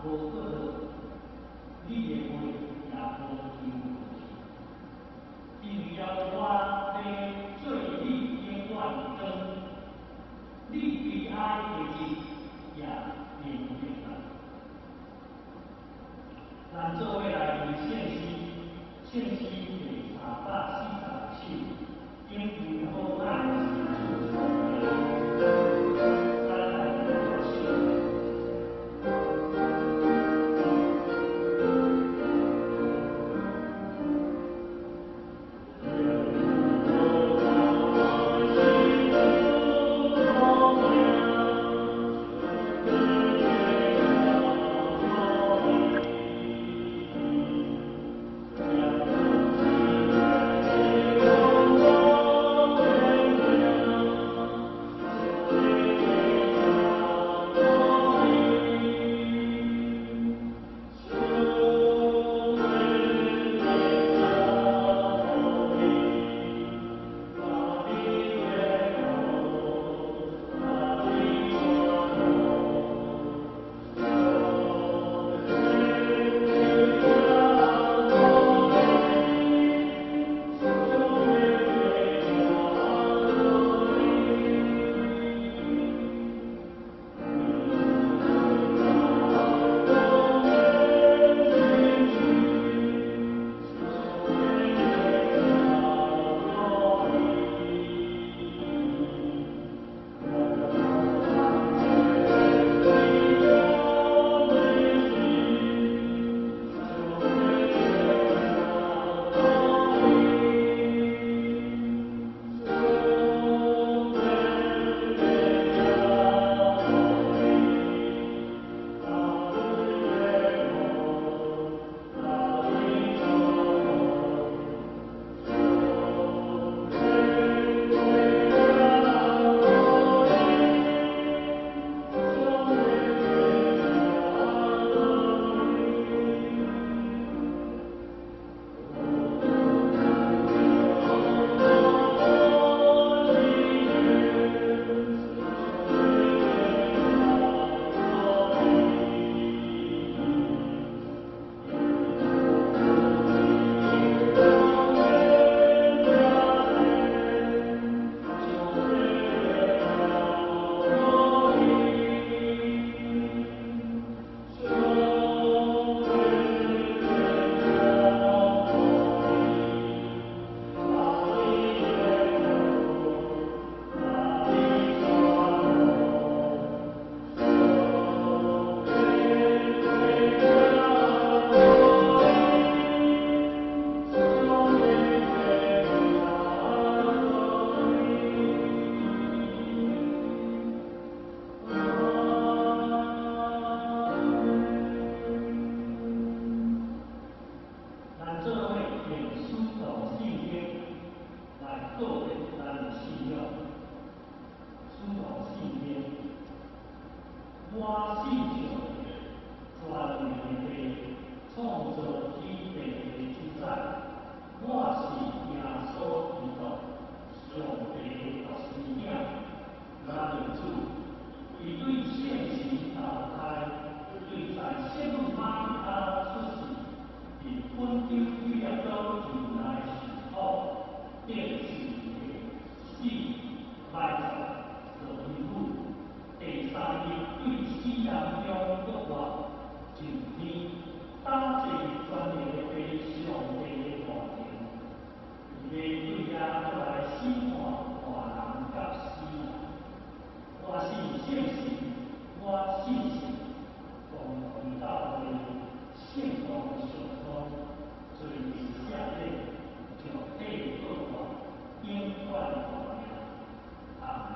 无过好，你的话也无听过去，因为了我要做你永远光，你悲哀的日也变平安。咱做伙来为圣诗第347首，因为好爱是主咱来读诗。我信上全能的创造天地的主宰，我是耶稣基督，上帝的独生子，咱的主。伊对现行投胎，对在圣母玛利亚出世，伫本州以业中前来受苦，第四日死，埋葬，落阴府。第三日对死人中复活，上天，打坐专业的被上帝的大庭，伊要对家过来审判大人甲死人。我信圣神，我信神，共同道理，圣同上通，随时下列，上帝作王，永远大名。阿门。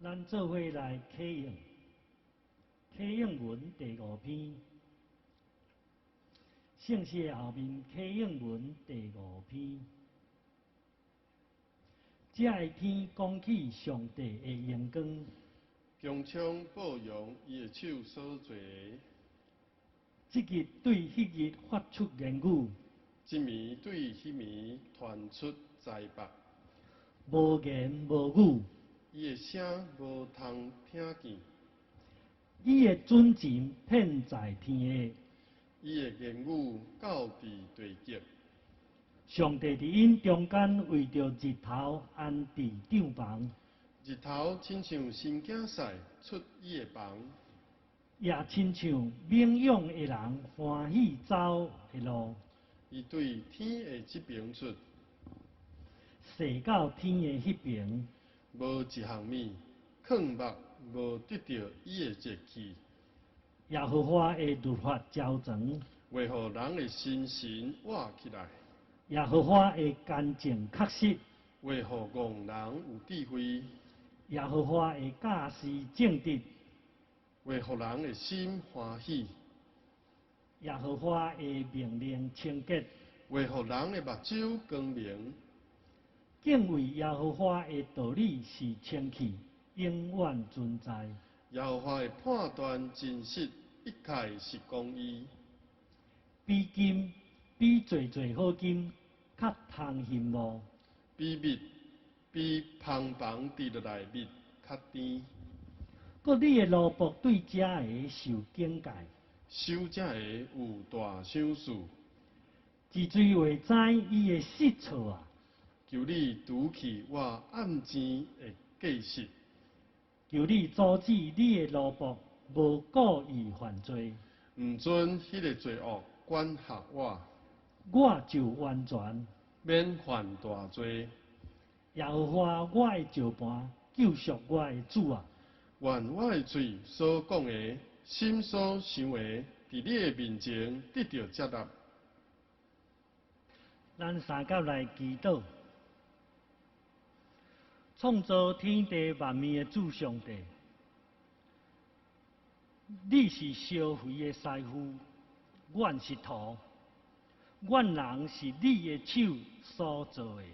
咱做伙来启用，启用文第5篇，圣诗的后面启用文第5篇。这一篇讲起上帝的荣光，强强报扬伊的手所做的。即日对迄日发出言语，一暝对迄暝传出财帛，无言无语，伊的声无通听见。伊的准情遍在天下，伊的言语到伫地极。上帝伫因中间为着日头安置帐篷，日头亲像新囝婿出伊的房，也亲像冥勇的人欢喜走的路，伊对天的即边出，射到天的迄边。无一项物藏目无得到伊的节气，耶和华的律法照全，为互人的心神活起来，耶和华的干净确实，为互戆人有智慧，耶和华的教示正直，为互人的心欢喜，耶和华的命令清洁，为互人的目睭光明。敬畏耶和华的道理是清气，永远存在。耶和华的判断真实，一切是公义。比金比最好金，较通羡慕。比芳房伫落来蜜较甜。搁你的奴仆对遮个受警戒，守者个有大赏赐，自罪会知伊的失措啊！求你除去我暗钱的计实，求你阻止你的奴仆无故意犯罪，毋准迄个罪恶管辖我，我就完全免犯大罪。耶和华我的石盘，救赎我的主啊！愿我的嘴所讲的，心所想的，伫你的面前得到接纳。咱三甲来祈祷，创造天地万物的主上帝，你是烧肥的师傅，阮是土，阮人是你的手所做的。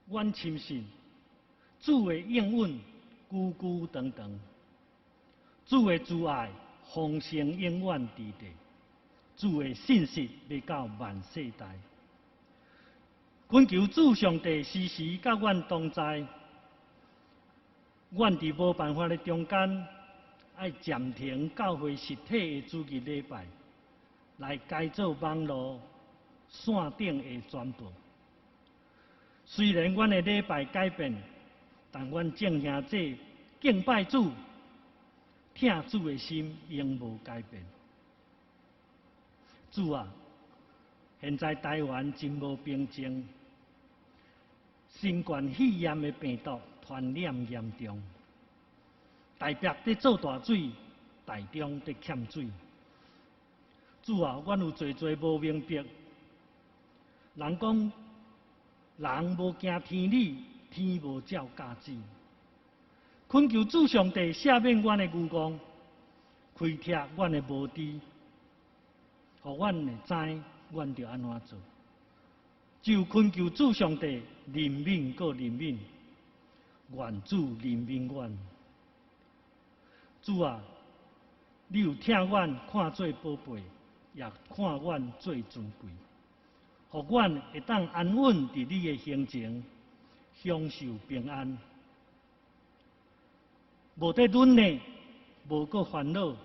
阮深信主的应允久久长长，主的慈爱丰盛永远伫地。主的信实要到万世代，恳求主上帝时时甲阮同在。阮伫无办法的中间，爱暂停教会实体的主日礼拜，来改做网络线顶的传播。虽然阮的礼拜改变，但阮众兄弟敬拜主、听主的心永无改变。主啊，现在台湾真无平静，新冠肺炎的病毒传染严重，台北在做大水，台中在欠水。主啊，阮有侪无明白，人讲人无惊天理，天无照价子。恳求主上帝赦免阮的愚妄，开拓阮的无知。互阮会知，阮着安怎做？只有恳求主上帝怜悯，搁怜悯，愿主怜悯阮。主啊，你有听阮看做宝贝，也看阮做尊贵，互阮会当安稳伫你的行程，享受平安，无得忍耐，无搁烦恼。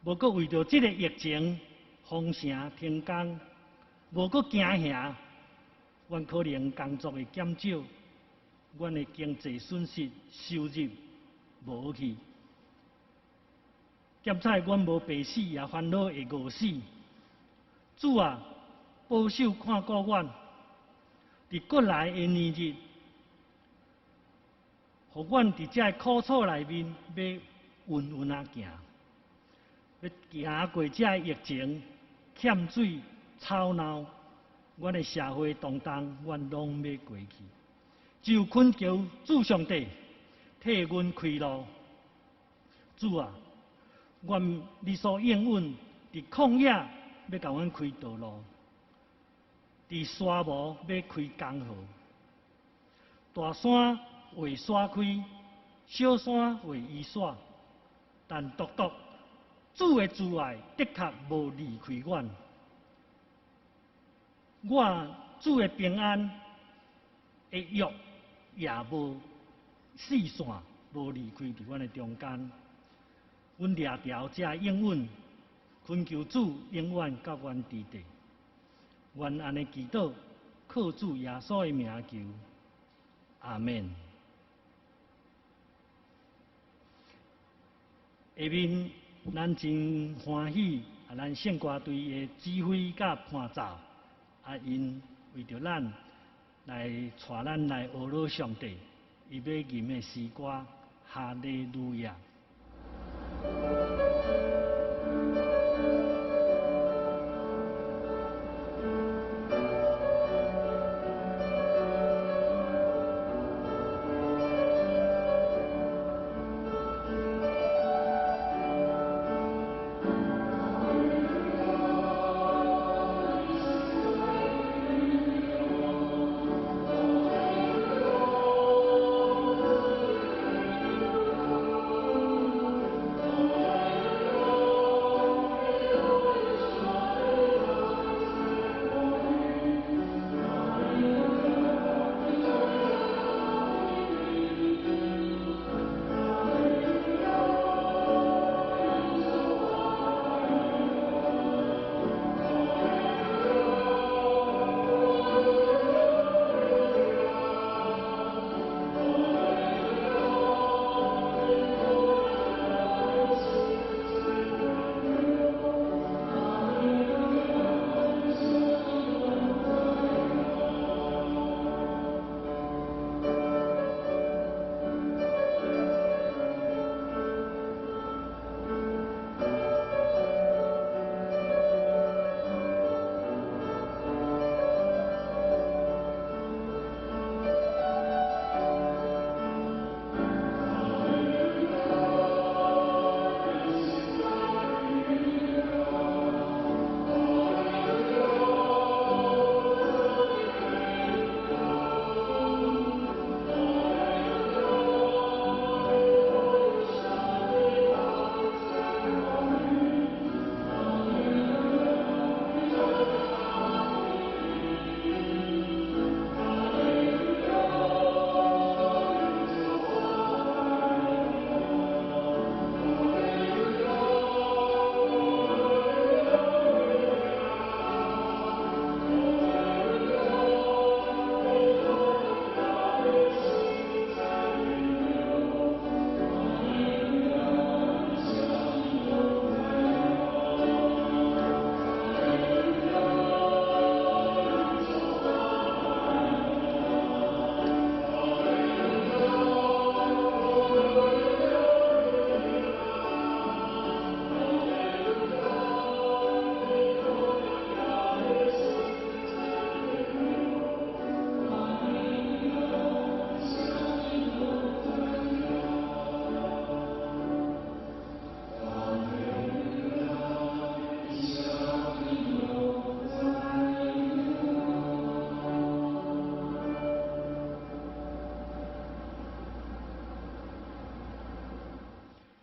无搁为着这个疫情封城停工，无搁惊吓，阮可能工作会减少，阮的经济损失、收入无去。兼彩阮无病死，也烦恼会饿死。主啊，保守看顾阮，伫过来的年日，互阮伫这苦楚内面要稳稳啊行。要行过这疫情、欠水、吵闹，阮的社会动荡，阮拢要过去。只有恳求主上帝替阮开路。主啊，愿你所应允伫旷野要甲阮开道路，伫沙漠要开江河。大山为沙开，小山为伊煞，但独独主的慈爱的确无离开阮，主的平安的约也无四散，无离开伫阮的中间。阮掠条这应允，恳求主永远甲阮伫地。愿安尼祈祷，靠主耶稣的名求，阿门。下面咱真欢喜，咱圣歌队的指挥甲伴奏，因为着咱来带咱来学罗上帝，伊要吟的诗歌哈利路亚。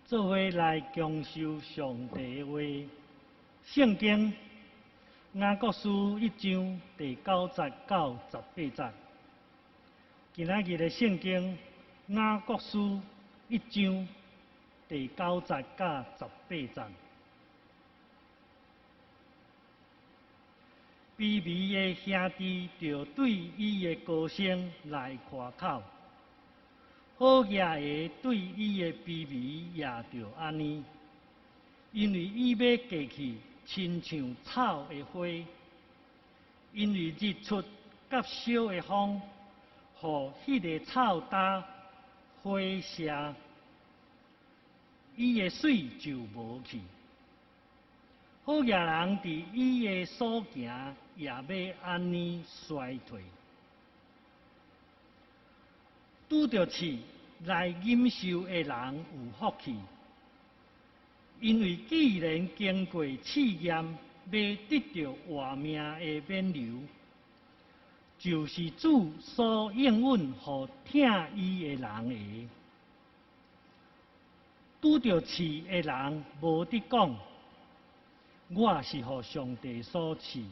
做伙来共受上帝的话，圣经雅各书1章第9节到18节。今仔日的圣经雅各书1章第9节到18节。卑微的兄弟就对伊的高声来夸口。好野的对伊的卑微也着安尼，因为伊要过去，亲像草的花，因为日出甲小的风，互迄个草搭花谢，伊的水就无去。好野人伫伊的所行，也要安尼衰退。拄着刺来忍受的人有福气，因为既然经过试验，要得到活命的免流，就是主所应允予听伊的人的。拄着刺的人无得讲，我是予上帝所赐，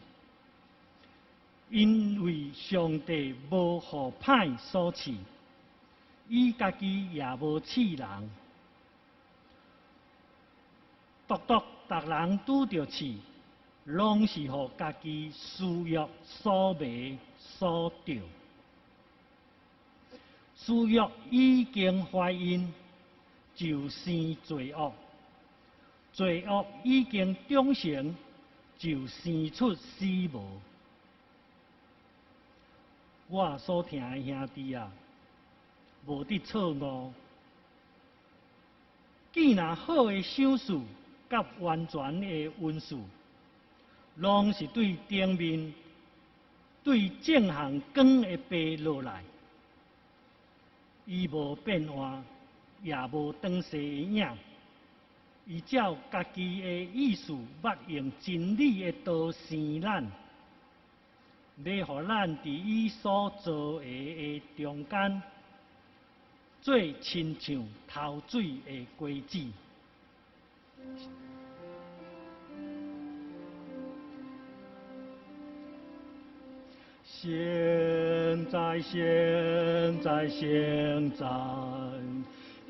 因为上帝无予歹所赐。伊家己也无刺人，独人拄着刺，拢是互家己私欲所迷所着。私欲已经怀孕，就生罪恶；罪恶已经长成，就生出死无。我所听的兄弟啊，无伫错误。既然好的想事，甲完全的运势，拢是对顶面、对正行光的爬落来，伊无变换，也无长势的影。伊照家己的意思，捌用真理的道生咱，要互咱伫伊所造的中间，做亲像头水的果子。现在，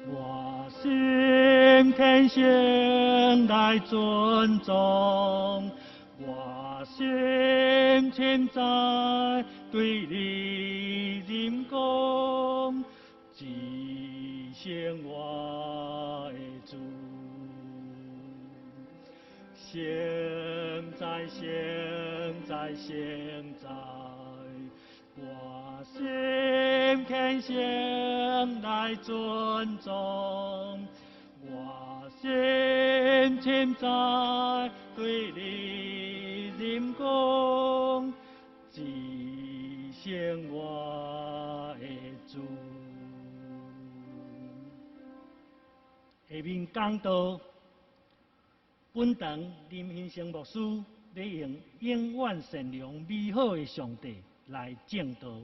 我心天性来尊重，我心现在对你人讲，只剩我的主。现在，我心天性来尊重，我心现在对你人讲，只剩我的主。下面讲到。本堂林先生牧师要用永远善良美好的上帝来正道。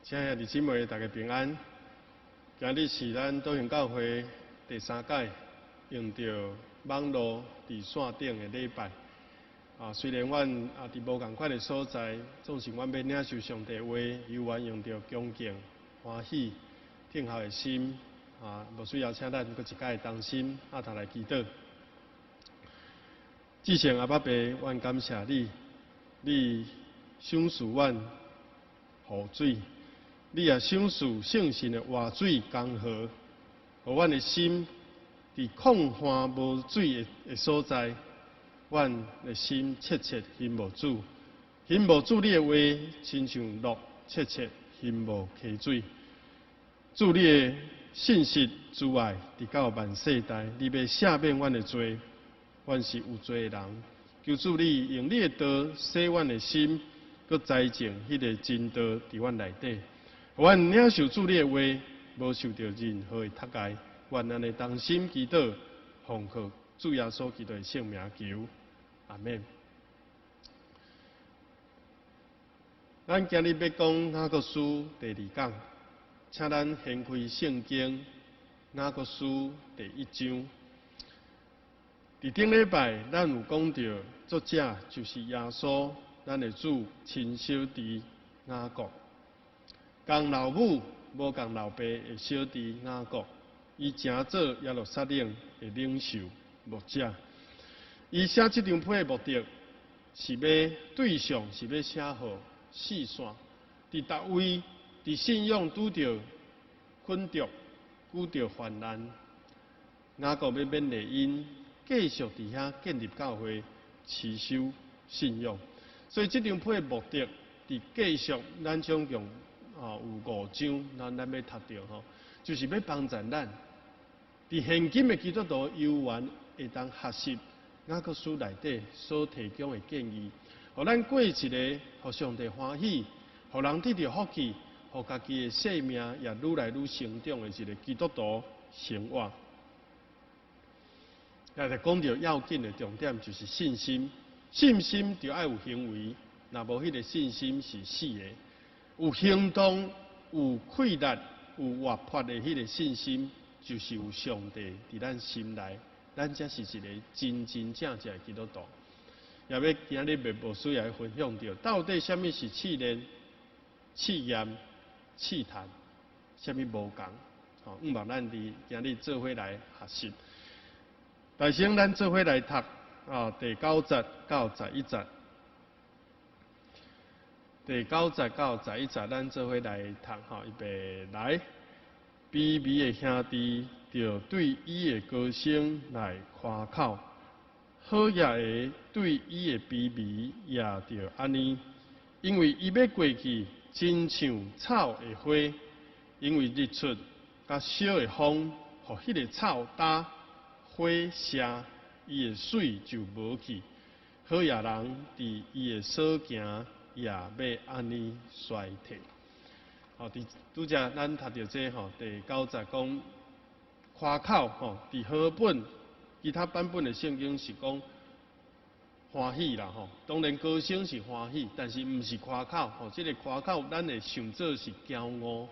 亲爱的姊妹，大家平安。今日是咱导向教会第3届用着网络伫线顶的礼拜。虽然阮伫无共款的所在，总是阮要领受上帝话，犹原用着恭敬、欢喜、听候的心。无需要请咱搁一届同心通来祈祷。至圣阿爸爸，阮感谢你，你赏赐阮雨水，你也赏赐圣神的活水江河，互阮的心伫空泛无水的所在，阮的心切切寻无主，寻无主你的话，亲像鹿切切寻无溪水。主你的信息主爱，伫到万世代，你要赦免阮的罪，阮是有罪的人。求主你用你的道洗阮的心，搁栽种迄个真道伫阮内底。阮领受主你的话，无受到任何的窒碍。愿安尼同心祈祷，奉靠主耶稣基督的圣名求，阿免。咱今日要讲雅各书第2讲。请咱掀开圣经雅各书第1章。伫顶礼拜，咱有讲到作者就是耶稣，咱的主亲小弟雅各。共老母无共老爸的小弟雅各，伊正做耶路撒冷的领袖牧者。伊写这张批的目的，是要对象是要写互四线，伫逐位。伫信仰拄着困着、拄着患难，雅各要勉励因继续伫遐建立教会、持守信仰。所以这张批的目的，伫继续咱总共有5章，咱要读着吼，就是要帮助咱伫现今的基督徒犹原会当学习雅各书内底所提供的建议，互咱过一个互上帝欢喜，互人得到福气。互家己的生命也愈来愈成长的一个基督徒生活。也讲到要紧的重点就是信心，信心就要有行为，若无迄个信心是死的。有行动、有气力、有活泼的迄个信心，就是有上帝伫咱心内，咱才是一个真真正正的基督徒。也要今日牧师也分享到，到底什么是试炼、试验？试探，啥物无共，吼，毋望咱伫今日做伙来学习。大先咱做伙来读第9节到11节，第9节到11节，咱做伙来读吼，预备来。卑微的兄弟，着对伊的高声来夸口；好野的对伊的卑微也着安尼，因为伊要过去，亲像草的花，因为日出甲小的风，互迄个草打花谢，伊的水就无去。好野人伫伊的所行，也要安尼衰退。吼，拄则咱读到这吼，第9节讲夸口吼，伫和本其他版本的圣经是讲欢喜啦吼。当然高声是欢喜，但是毋是夸口吼。这个夸口咱会想做是骄傲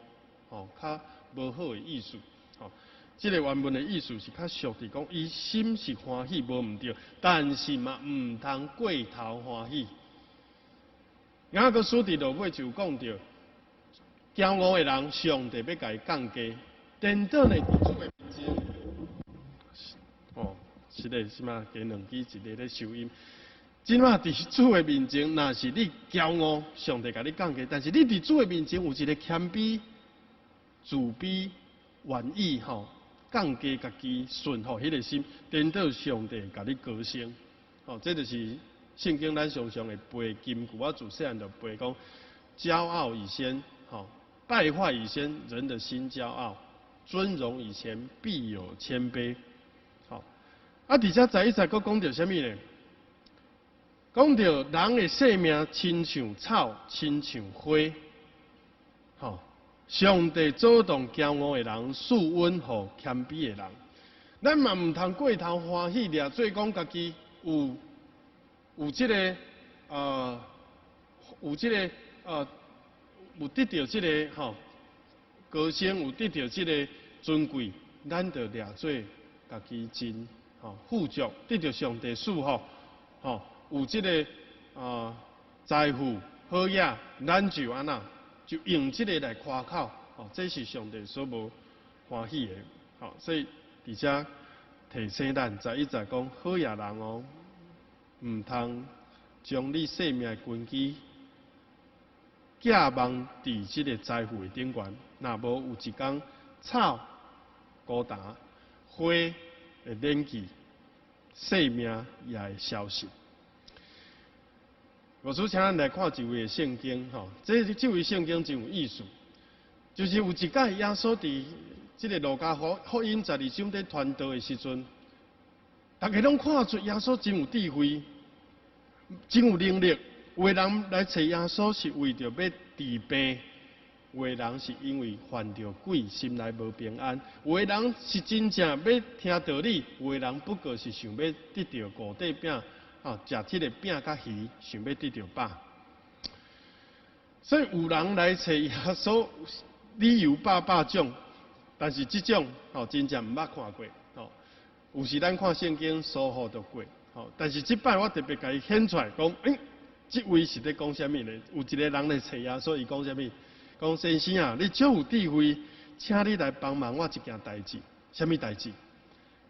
吼，较无好的意思吼。这个原文的意思是较俗伫讲，伊心是欢喜无毋对，但是嘛毋通过头欢喜。雅各书伫落尾就讲着。骄傲的人，上帝要甲伊降低；颠倒的伫主的面前，是个什么？加两支一个咧收音。即马伫主的面前，若是你骄傲，上帝甲你降低；但是你伫主的面前有一个谦卑、自卑、愿意降低家己，顺服迄个心，颠倒上帝甲你高升。这就是圣经咱常常会背金句，我自细汉就背讲，骄傲以先，败坏以先，人的心骄傲；尊荣以前，必有谦卑。好，伫遮11节佫讲到啥物呢？讲到人的性命亲像草，亲像花。上帝阻挡骄傲的人，赐温互谦卑的人。咱嘛毋通过头欢喜，掠做讲家己有即个有得到这个高升，有得到这个尊贵，咱就掠做家己真富足，得到上帝赐福，有这个财富好野，咱就安那就用这个来夸口，这是上帝所无欢喜的，所以伫遮提醒咱11节讲好野人哦，毋通将你性命的根基。寄望伫即个财富的顶悬，若无有一天草孤单，花会免去，性命也会消失。我首请咱来看一位圣经，这位圣经真有意思，就是有一届耶稣伫即个路加福音12章在传道的时阵，大家拢看出耶稣真有智慧，真有能力。有的人来找耶稣是为着要治病，有的人是因为犯着鬼，心内无平安；有的人是真正要听道理，有的人不过是想要得到五块饼，食迄个饼甲鱼，想要得到饱。所以有人来找耶稣，理由百种，但是这种真正毋捌看过。有时咱看圣经疏忽就过，但是这摆我特别甲伊显出来讲，这位是咧讲啥物呢？有一个人来找耶稣，伊讲啥物？讲先生啊，你足有智慧，请你来帮忙我一件代志。啥物代志？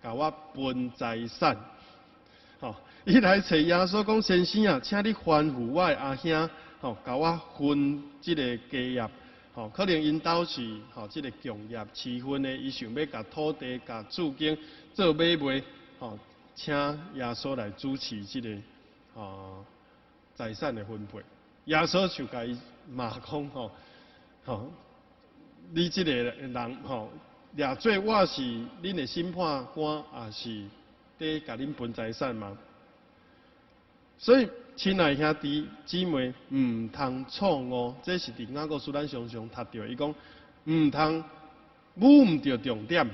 甲我分财产。伊来找耶稣讲先生啊，请你吩咐我的阿兄，甲我分这个家业。可能因兜是这个共业持分的，伊想要甲土地、甲资金做买卖，请耶稣来主持这个财产的分配。耶稣就甲伊骂讲你这个人掠做我是恁的审判官，也是在甲恁分财产吗？所以，亲爱兄弟姊妹，毋通错误，这是伫雅各书咱常常读到，伊讲毋通误毋着重点。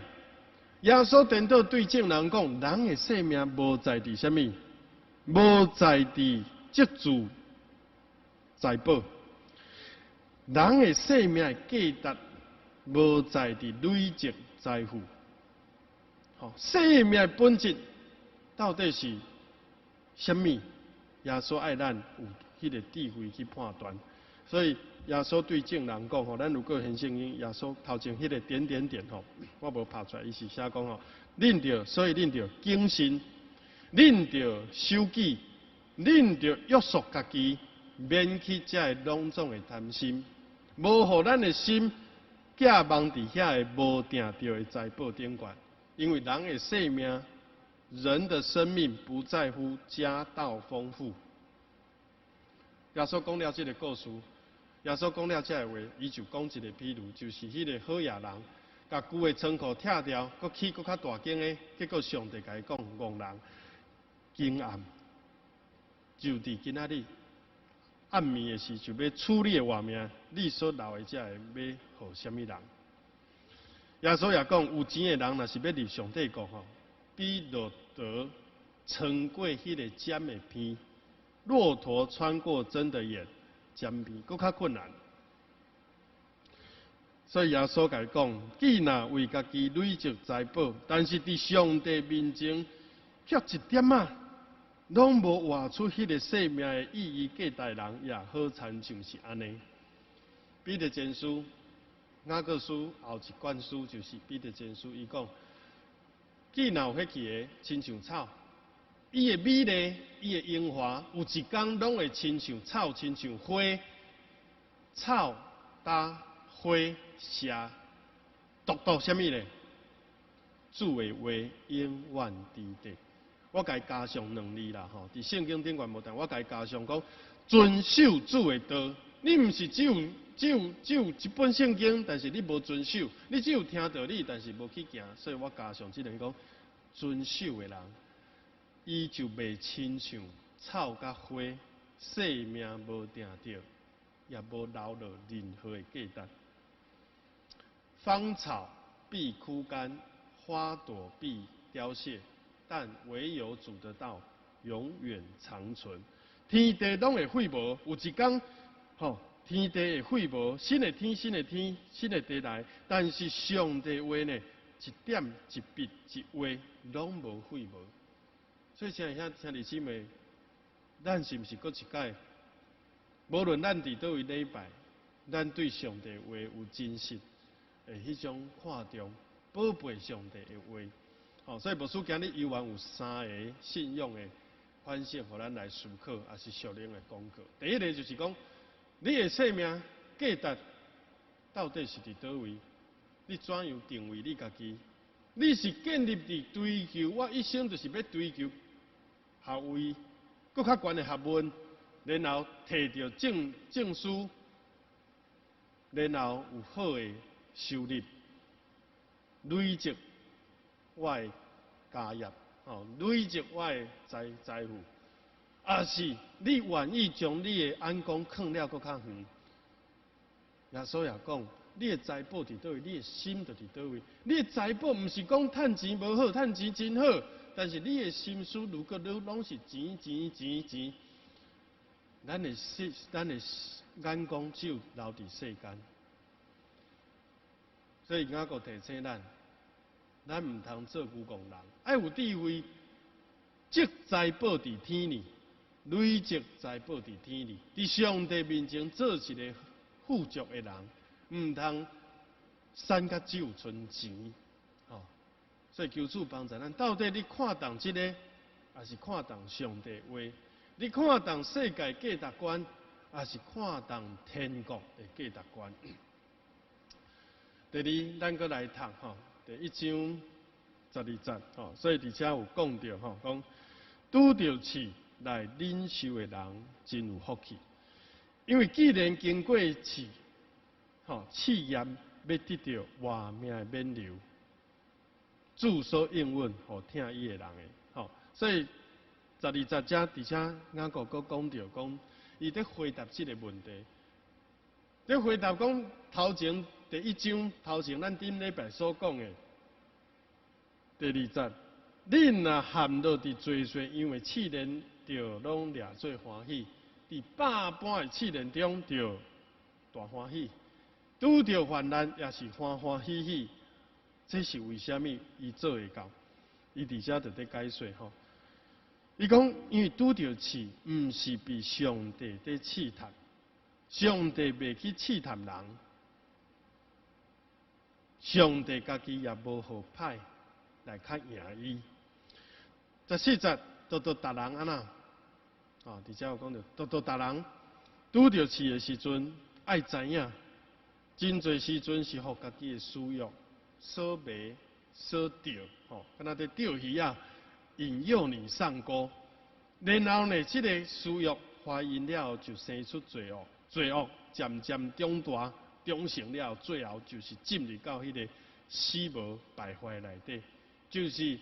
耶稣颠倒对正人讲，人的性命无在伫啥物，无在伫积聚财宝。人的性命的价值无在伫累积财富。性命的本质到底是啥物？耶稣爱咱有迄个智慧去判断，所以耶稣对众人讲吼，咱如果现圣经，耶稣头前迄个点点点吼，我无拍出来，伊是写讲吼，恁着，所以恁着谨慎，恁着守己，恁着约束家己，免去遮个拢总的贪心，无互咱的心寄望伫遐个无定着的财宝顶悬，因为人的性命，人的生命不在乎家道丰富。耶稣讲了这个故事，耶稣讲了这个话，伊就讲一个譬如，就是迄个好野人，甲旧的仓库拆掉，搁起搁较大间的，结果上帝甲伊讲，戆人今暗就伫今仔日暗暝的时，就要处理的活命，你所留的这个要互什么人？耶稣也讲，有钱的人若是要入上帝国吼，比骆驼穿过迄个尖的边。骆驼穿过针的眼，尖边搁较困难。所以耶稣甲伊讲，既若为家己累积财宝，但是伫上帝面前却一点仔，拢无活出迄个生命的意义价值人，也好参像是安尼。彼得前书、雅各书后一卷书就是彼得前书，伊讲，既若有迄期的，亲像草。伊的美丽，伊的荣华，有一天拢会亲像草，亲像花，草搭花谢，独什么呢？主的话永远伫地。我甲伊加上2字啦吼，伫圣经顶悬无，但我甲伊加上讲，遵守主的道。你毋是只有一本圣经，但是你无遵守；你只有听道理，但是无去行。所以我加上即个讲，遵守的人。伊就袂亲像草甲花，生命无定着，也无留落任何的价值。芳草必枯干，花朵必凋谢，但唯有主的道永远长存。天地拢会废无，有一天，天地会废无，新的天、新的天、新的地来。但是上帝话呢，一点一笔一画拢无废无。所以现在兄弟姊妹，咱是毋是搁一摆？无论咱伫倒位礼拜，咱对上帝话有真实的迄种看重、宝贝上帝的话。所以牧师今日依然有3个信用的反省，互咱来思考，也是属灵的功课。第一个就是讲，你的生命价值到底是伫倒位？你怎样定位你家己？你是建立伫追求，我一生就是要追求学位，搁较悬的学问，然后摕到证书，然后有好的收入，累积我的家业，累积我的财富，也是你愿意将你的眼光放了搁较远。耶稣也讲，你的财宝伫倒位，你的心就伫倒位。你的财宝毋是讲趁钱无好，趁钱真好。但是你的心思如果拢是钱，咱的眼光只有留伫世间。所以雅各提醒咱毋通做牛戆人，爱有智慧，积财宝伫天里，累积财宝伫天里，伫上帝面前做一个富足的人，毋通省甲只有存钱。所以求主帮助咱，到底你看重这个，还是看重上帝话？你看重世界价值观，还是看重天国的价值观？第二，咱搁来读第1章12节所以而且有讲到讲拄着刺来忍受的人真有福气，因为既然经过刺，试验要得到活命的免流。主所应允，互听伊的人的，所以12节遮，而且雅各搁讲到讲，伊在回答这个问题，在回答讲头前第1章头前咱顶礼拜所讲的第2节，恁若陷落伫罪罪，因为试炼着拢掠做欢喜，伫百般的试炼中着大欢喜，拄着患难也是欢欢喜喜。这是为虾米伊做会到？伊伫遮就在解说伊讲，因为拄着刺，毋是被上帝在试探，上帝袂去试探人，上帝家己也无好歹来较赢伊。14节，逐逐逐人安那？哦，而且有讲到，逐逐逐人拄着刺的时阵，爱知影，真侪时阵是互家己的私欲所迷所钓，吼，敢若伫钓鱼啊，引诱你上钩。然后呢，这个私欲发因了后，就生出罪恶，罪恶渐渐长大，长成了后，最后就是进入到迄个死无败坏内底，就是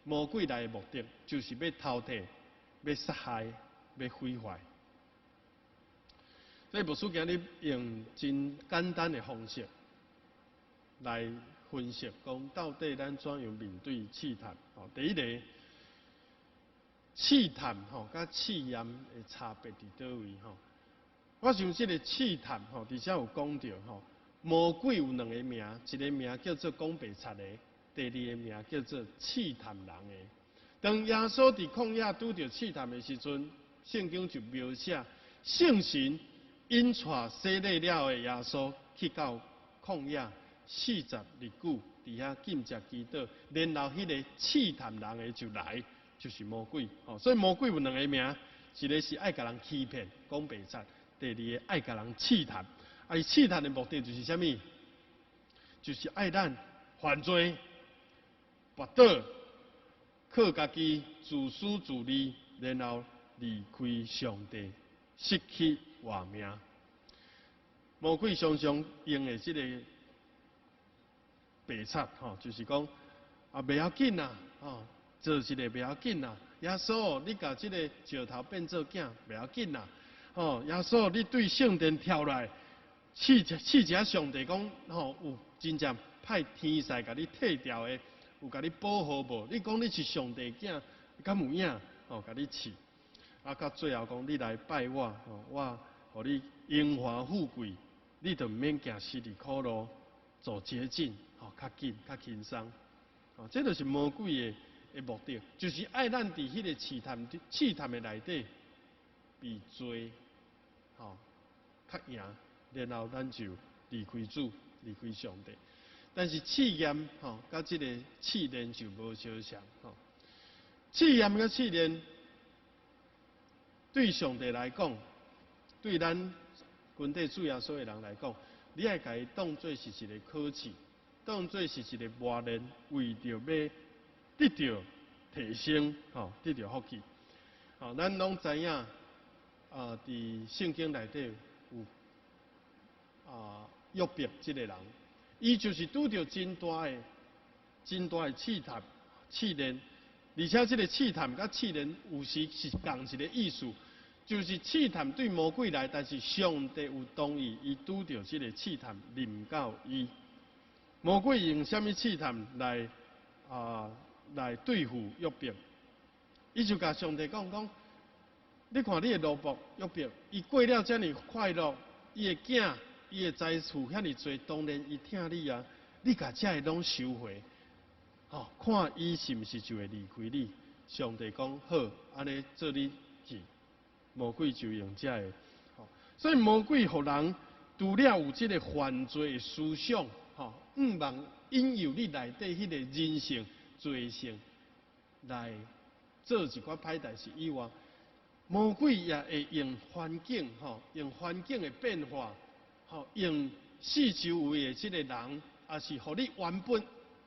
魔鬼来的目的，就是要偷摕、要杀害、要毁坏。所以牧师今日用真简单的方式来分析，讲到底咱怎样面对试探？哦，第一个。试探吼，甲试验的差别伫倒位吼？我想即个试探吼，而且有讲到吼，魔鬼有两个名，一个名叫做讲白贼的，第二个名叫做试探人的。当耶稣伫旷野拄着试探的时阵，圣经就描写圣神引带洗礼了的耶稣去到旷野40日久，伫遐禁食祈祷，然后迄个试探人的就来。就是魔鬼，哦，所以魔鬼有两个名，一个是爱甲人欺骗、讲白贼；第二个爱甲人试探。伊试探的目的就是啥物？就是爱咱犯罪、跋倒、靠家己自私自利，然后离开上帝，失去活命。魔鬼常常用的这个白贼，吼，就是讲啊，袂要紧啦，哦。做一个袂要紧啦，耶稣，你甲即个石头变做囝袂要紧啦。哦，耶稣，你对圣殿跳来，试一下上帝讲，吼，有真正派天使甲你替掉的，有甲你保护无？你讲你是上帝囝，敢有影？哦，甲你试。啊，到最后讲你来拜我，哦，我互你荣华富贵，你就毋免行十字苦路，走捷径，哦，较紧较轻松。哦，这就是魔鬼的目的，就是爱咱伫迄个试探的内底被罪，吼，较赢，然后咱就离开主，离开上帝。但是试验，吼，甲即个试炼就无相像，吼。试验甲试炼，对上帝来讲，对咱军队主耶稣的人来讲，你爱甲伊当作是一个考试，当作是一个磨练，为着要得到提升，吼，得到福气。吼，咱拢知影，伫圣经内底有约伯这个人，伊就是拄着真大的试探、试炼，而且这个试探甲试炼有时是同一个意思，就是试探对魔鬼来，但是上帝有同意，伊拄着这个试探临到伊。魔鬼用什么试探来对付约伯？伊就甲上帝讲，你看你的奴仆约伯，伊过了遮尔快乐，伊的囝、伊的财厝遐尔多，当然伊疼你啊，你甲遮个拢收回，吼，看伊是毋是就会离开你？上帝讲好，安尼做你去。魔鬼就用遮个，吼，所以魔鬼互人除了有即个犯罪的思想，吼，毋望引诱你内底迄个人性、罪性来做一寡歹代志以外，魔鬼也会用环境，吼，用环境的变化，吼，用四周围的即个人，也是互你原本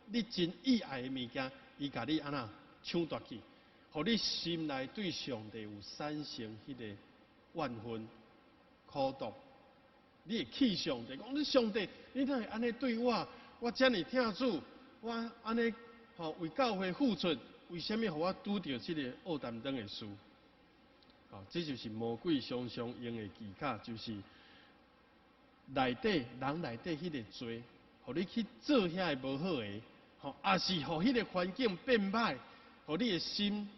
你真意爱的物件，伊甲你安那抢夺去。互你心内对上帝有产生迄个怨恨、苦毒，你会气上帝，讲你上帝，你哪会安尼对我？我遮尔疼主，我安尼吼为教会付出，为什么互我拄着即个恶担当的事？吼，这就是魔鬼常常用的技巧，就是人内底迄个罪，互你去做遐个无好的，吼，也是互迄个环境变歹，互你的心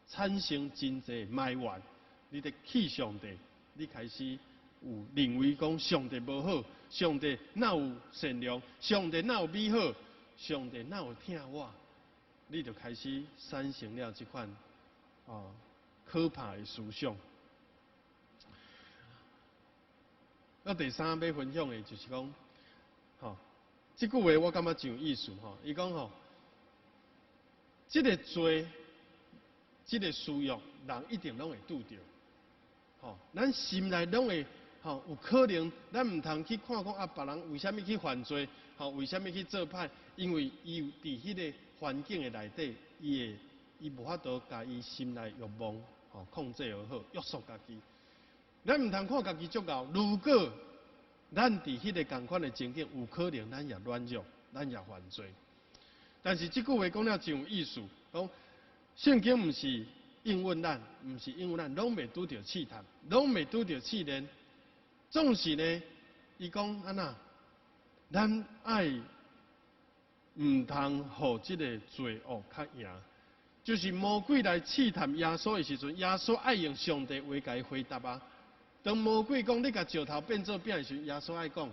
产生真侪埋怨，你得气上帝，你开始有认为讲上帝无好，上帝哪有善良，上帝哪有美好，上帝哪有疼我，你就开始产生了这款可怕的思想。第三要分享的就是讲，吼，即句话我感觉真有意思吼。伊讲吼，即个罪，即个私欲，人一定拢会拄着。吼，咱心内拢会，吼，有可能咱唔通去看讲啊，别人为虾米去犯罪，吼，为虾米去做歹？因为伊有伫迄个环境的内底，伊无法度甲伊心内欲望，吼，控制而好，约束家己。咱唔通看家己足够，如果咱伫迄个共款的情景，有可能咱也软弱，咱也犯罪。但是即句话讲了真有意思，讲圣经毋是应允咱，毋是应允咱，拢未拄着试探，拢未拄着试炼。总是呢，伊讲安那，咱爱唔通互即个罪恶较赢。就是魔鬼来试探耶稣的时阵，耶稣爱用上帝话甲伊回答啊。当魔鬼讲你甲石头变做饼的时阵，耶稣爱讲，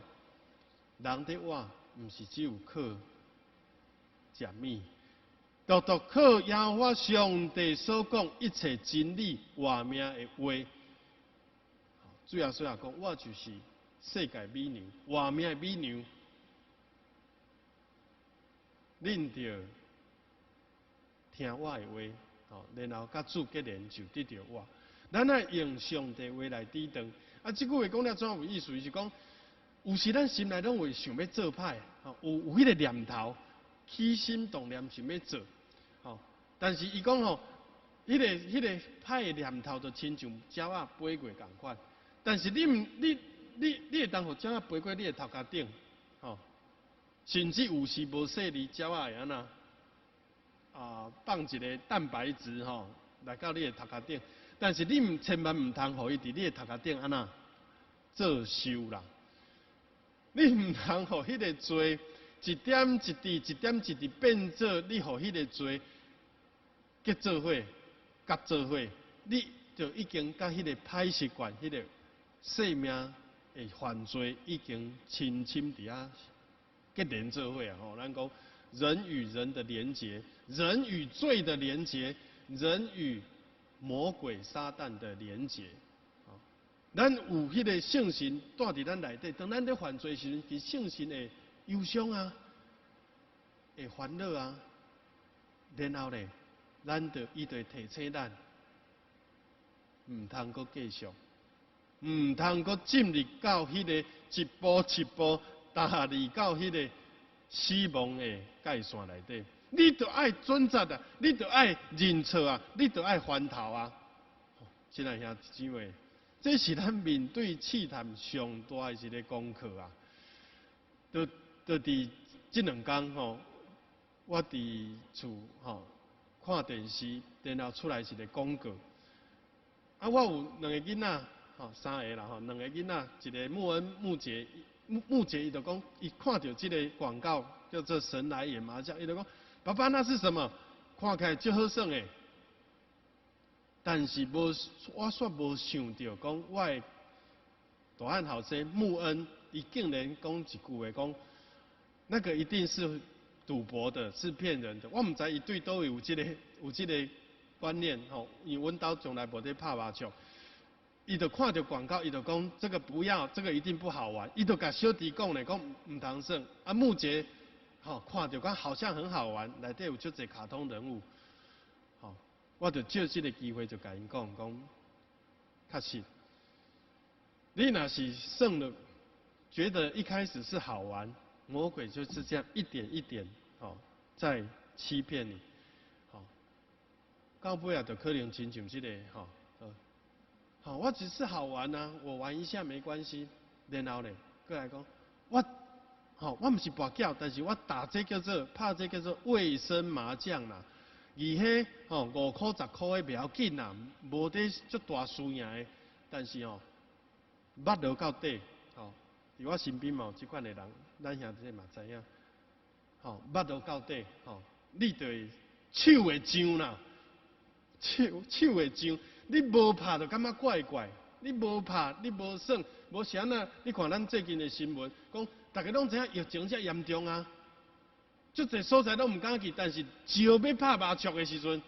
人的话毋是只有靠食米，独靠耶和华上帝所讲一切真理话命的话。主耶稣也讲，我就是世界美牛，话命的美牛，恁着听我的话，吼，然后甲主结连就得着我。咱爱用上帝话来抵挡。啊，即句话讲了怎有意思？是讲，有时咱心内拢会想要做歹，吼，有迄个念头，起心动念想要做，吼。但是伊讲吼，迄个歹的念头，就亲像鸟仔飞过共款。但是你会当互鸟仔飞过你的头壳顶，吼，甚至有时无说你鸟仔会安那放一个蛋白质吼来到你的头壳顶。但是你千万唔通互伊伫你的头壳顶安那做秀啦！你唔通互迄个罪一点一滴、一点一滴变做你互迄个罪结做伙、夹做伙，你就已经甲迄个歹习惯、迄个生命的犯罪已经深深伫遐结连做伙啊！吼，咱讲人与人的连结，人与罪的连结，人与魔鬼撒旦的连结，咱有迄个圣神带伫咱内底，当咱咧犯罪时，其圣神会忧伤啊，会烦恼啊，然后咧，伊就提醒咱，唔通阁继续，唔通阁进入到迄个一步一步踏入到迄个死亡的界线内底。你着爱准则啊，你着爱认错啊，你着爱翻头啊！亲爱兄姊妹，这是咱面对试探上大的一个功课啊！就伫这两天吼，我伫厝吼看电视，然后出来一个广告。啊，我有两个囡仔，吼三个啦吼，两个囡仔，一个穆恩、穆杰，穆杰伊就讲，伊看到这个广告叫做“神来演麻将”，伊就讲。爸爸，那是什么？看起来足好耍诶，但是我煞无想到，讲我的大汉后生穆恩，伊竟然讲一句话，讲那个一定是赌博的，是骗人的。我唔知伊对都有这个观念吼，因为阮兜从来无在拍麻将，伊就看到广告，伊就讲这个不要，这个一定不好玩，伊就甲小弟讲咧，讲唔通耍。啊，穆杰。好，看到讲好像很好玩，内底有足侪卡通人物，好，我就借这个机会就甲因讲，确实，你若是胜了，觉得一开始是好玩，魔鬼就是这样一点一点，在欺骗你，到尾啊，就可能亲像这个，好，我只是好玩啊，我玩一下没关系，然后呢，过来讲，我毋是跋筊，但是我打这叫做拍这叫做卫生麻将啦。而迄5块10块的不要紧啦，无得足大输赢的。但是捌落到底，伫我身边嘛有即款的人，咱兄弟嘛知影。捌落到底，你就会手会痒啦，手会痒。你无拍就感觉怪怪，你无拍你无耍，无是安那？你看咱最近的新闻讲。大家拢知影疫情遮严重啊，足侪所在拢唔敢去，但是只要要拍麻将的时阵，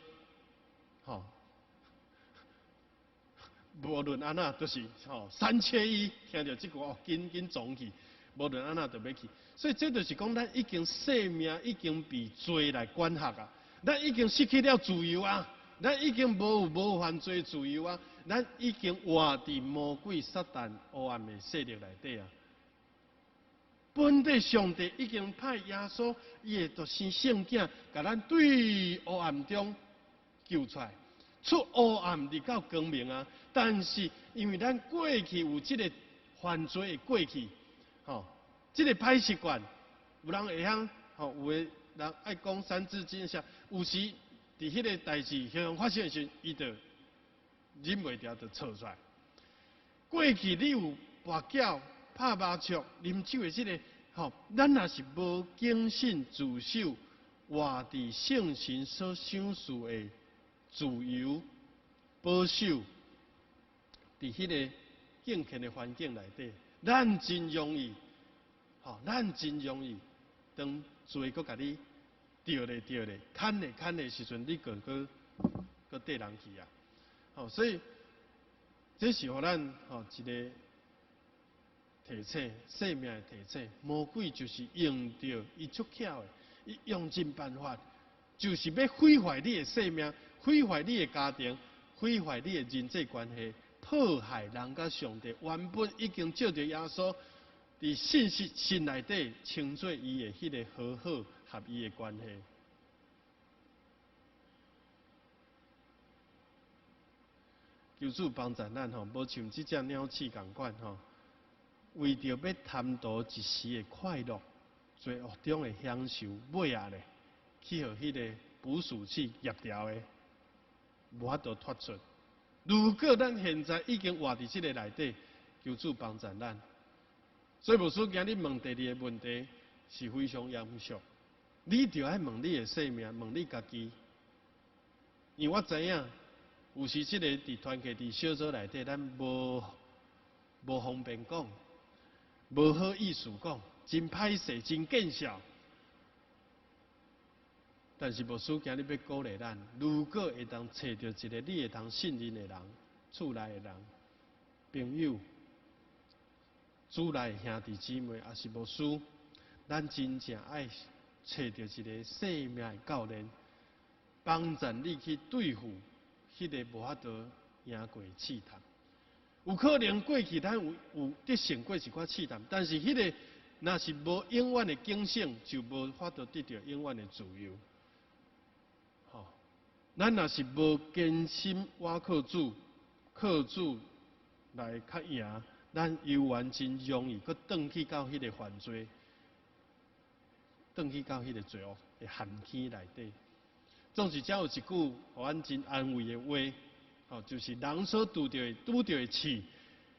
无论安怎，就是3缺1，听到这句话，紧撞去，无论安怎就要去。所以这就是讲，咱已经生命已经被罪来管辖啊，咱已经失去了自由啊，咱已经无犯罪自由啊，咱已经活伫魔鬼撒旦黑暗的势力内底啊。本地上帝已经派耶稣，伊会独生圣子，甲咱对黑暗中救出来，出黑暗入到光明啊！但是因为咱过去有这个犯罪的过去，这个歹习惯，有人会晓，有的人爱讲三字经下，有时伫迄个代志向发生的时候，伊就忍袂住就吵出来。过去你有跋筊、拍麻将、啉酒的这个，咱若是无谨慎自守，活伫圣神所赏赐的自由保守，伫迄个健全的环境内底，咱真容易，咱真容易，当罪搁甲你钓咧，牵咧时阵，你个缀人去啊！所以这是互咱一个提醒，生命的提醒。魔鬼就是用着伊足巧的，伊用尽办法，就是要毁坏你的生命，毁坏你的家庭，毁坏你的人际关系，迫害人甲上帝。原本已经照着耶稣伫信内底称作伊的迄个和好合一的关系。求主帮助咱无像即只鸟鼠共款为着要贪图一时的快乐，罪恶中的享受，尾仔咧去互迄个捕鼠器夹掉的，无法度脱出。如果咱现在已经活伫即个内底，求主帮助咱。所以牧师今日问第二个问题是非常严肃，你着爱问你的生命，问你家己，因为我知影。有时即个伫团契伫小组内底，咱无方便讲，无好意思讲，真歹势，真见笑。但是牧师今日要鼓励咱，如果会当找到一个你会当信任的人，厝内的人、朋友、主内兄弟姊妹，也是牧师，咱真正爱找到一个生命的教练，帮助你去对付。迄个无法度赢过试探，有可能过去咱有得胜过一寡试探，但是迄个若是无永远的警醒，就无法度得到永远的自由。咱若是无坚心倚靠主来较赢，咱犹原真容易搁转去到迄个犯罪，转去到迄个罪恶的陷阱内底。总是才有一句互咱真安慰的话，就是人所拄到的刺，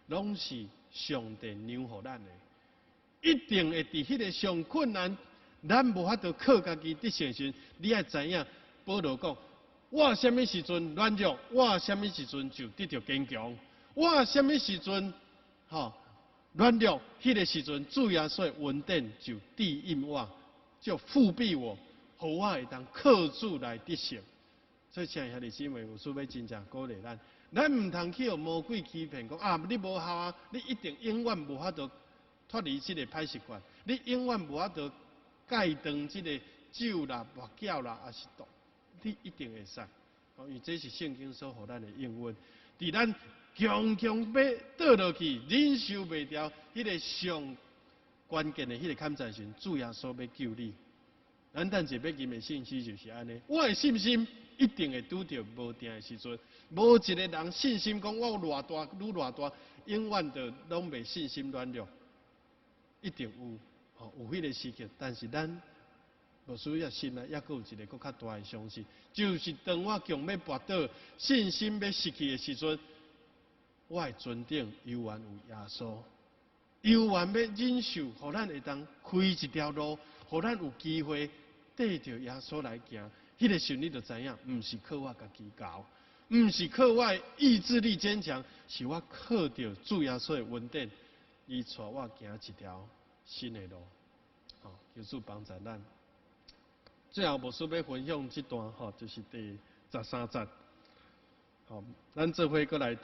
拢是上帝留互咱的，一定会伫迄个上困难，咱无法度靠家己得胜时，你爱知影，保罗讲，我什么时阵软弱，我什么时阵就得到坚强，我什么时阵软弱，迄个时阵主耶稣的恩典就庇荫我，就覆庇我。互我会当靠主来得胜，所以亲爱的兄弟姊妹，有需要真正鼓励咱，咱唔通去互魔鬼欺骗，讲你无效啊，你一定永远无法度脱离这个歹习惯，你永远无法度戒断这个酒啦、目筊啦，还是毒，你一定会使。因为这是圣经所互咱的应允，伫咱强要倒落去，忍受袂了迄个上关键的迄个坎在时，主耶稣要救你。咱等一要今的信息就是安尼，我的信心一定会拄到无定的时阵，无一个人信心讲我有偌大愈偌大，永远就拢袂信心软弱，一定有迄个时刻。但是咱无需要信啊，还佫有一个佫较大的相信，就是当我强要跋倒、信心要失去的时阵，我的尊顶犹原有耶稣，犹原要忍受，互咱会当开一条路，互咱有机会。跟着耶稣来行，迄个时候你就知影，毋是靠我家己搞，毋是靠我的意志力坚强，是我靠着主耶稣的恩典，伊带我行一条新的路。求主帮助咱。最后牧师要分享这段就是第13节。咱做伙过来读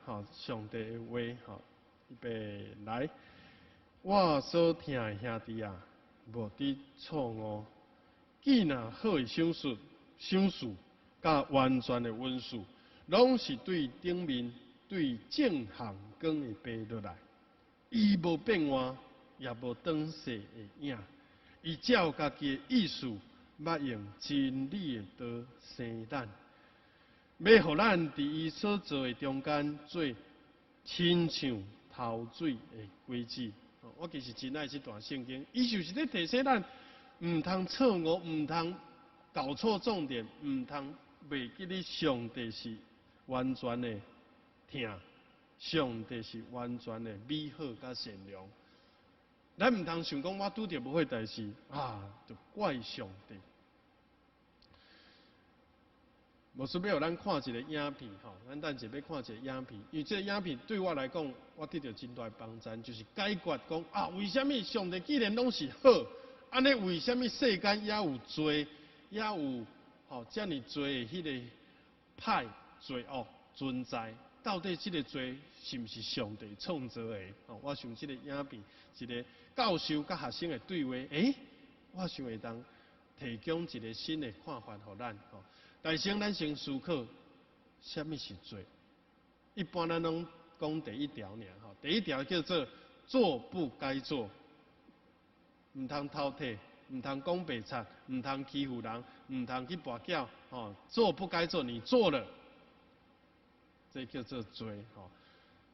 吼，上帝的话，吼，预备来。我所听的兄弟啊，无伫错误。既若好的赏赐，甲完全的温书，拢是对顶面对正行光的爬落来。伊无变换，也无转世的影。伊照家己的意思，捌用真理的道生咱，要互咱伫伊所做的中间做亲像头水的轨迹。我其实真爱这段圣经，伊就是咧提醒咱，唔通错误，唔通搞错重点，唔通袂记咧上帝是完全的听，上帝是完全的美好甲善良。咱唔通想讲我拄着无好代志啊，就怪上帝。无顺便互咱看一个影片吼，咱等下要看一个影片，因为这个影片对我来讲，我得到真大的帮助，就是解决讲啊，为什么上帝既然拢是好，安尼为什么世间也有罪，也有吼遮尔罪的迄个歹罪恶存在？到底这个罪是毋是上帝创造的？吼，我想这个影片一个教授甲学生的对话，我想会当提供一个新的看法互咱吼。大先，咱先思考，什么是罪？一般咱拢讲第一条尔吼，第一条叫做做不该做，唔通偷窃，唔通讲白贼，唔通欺负人，唔通去跋筊，吼，做不该做，你做了，这叫做罪吼。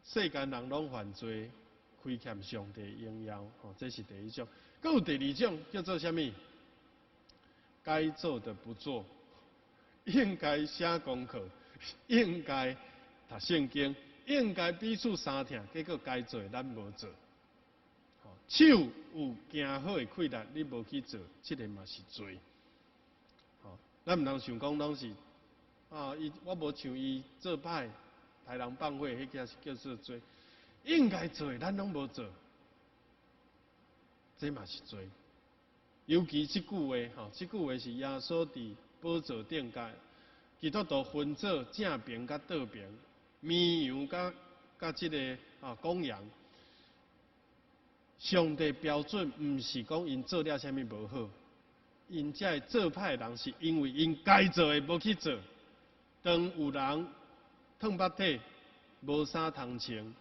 世间人拢犯罪，亏欠上帝应要，吼，这是第一种。佫有第二种叫做什么？该做的不做。应该写功课，应该读圣经，应该彼此相听，结果该做的咱无做。手有行好的气力，你无去做，这个嘛是罪。咱唔通想讲拢是啊，我无像伊做歹，杀人放火，迄个是叫做罪。应该做的咱拢无做，这嘛是罪。尤其这句话，这句话是耶稣伫宝座顶甲基督徒分做正边甲倒边，绵羊甲这个公羊。上帝标准毋是讲因做了啥物无好，因这做歹人是因为因该做的无去做。当有人脱肉体，无衫通穿，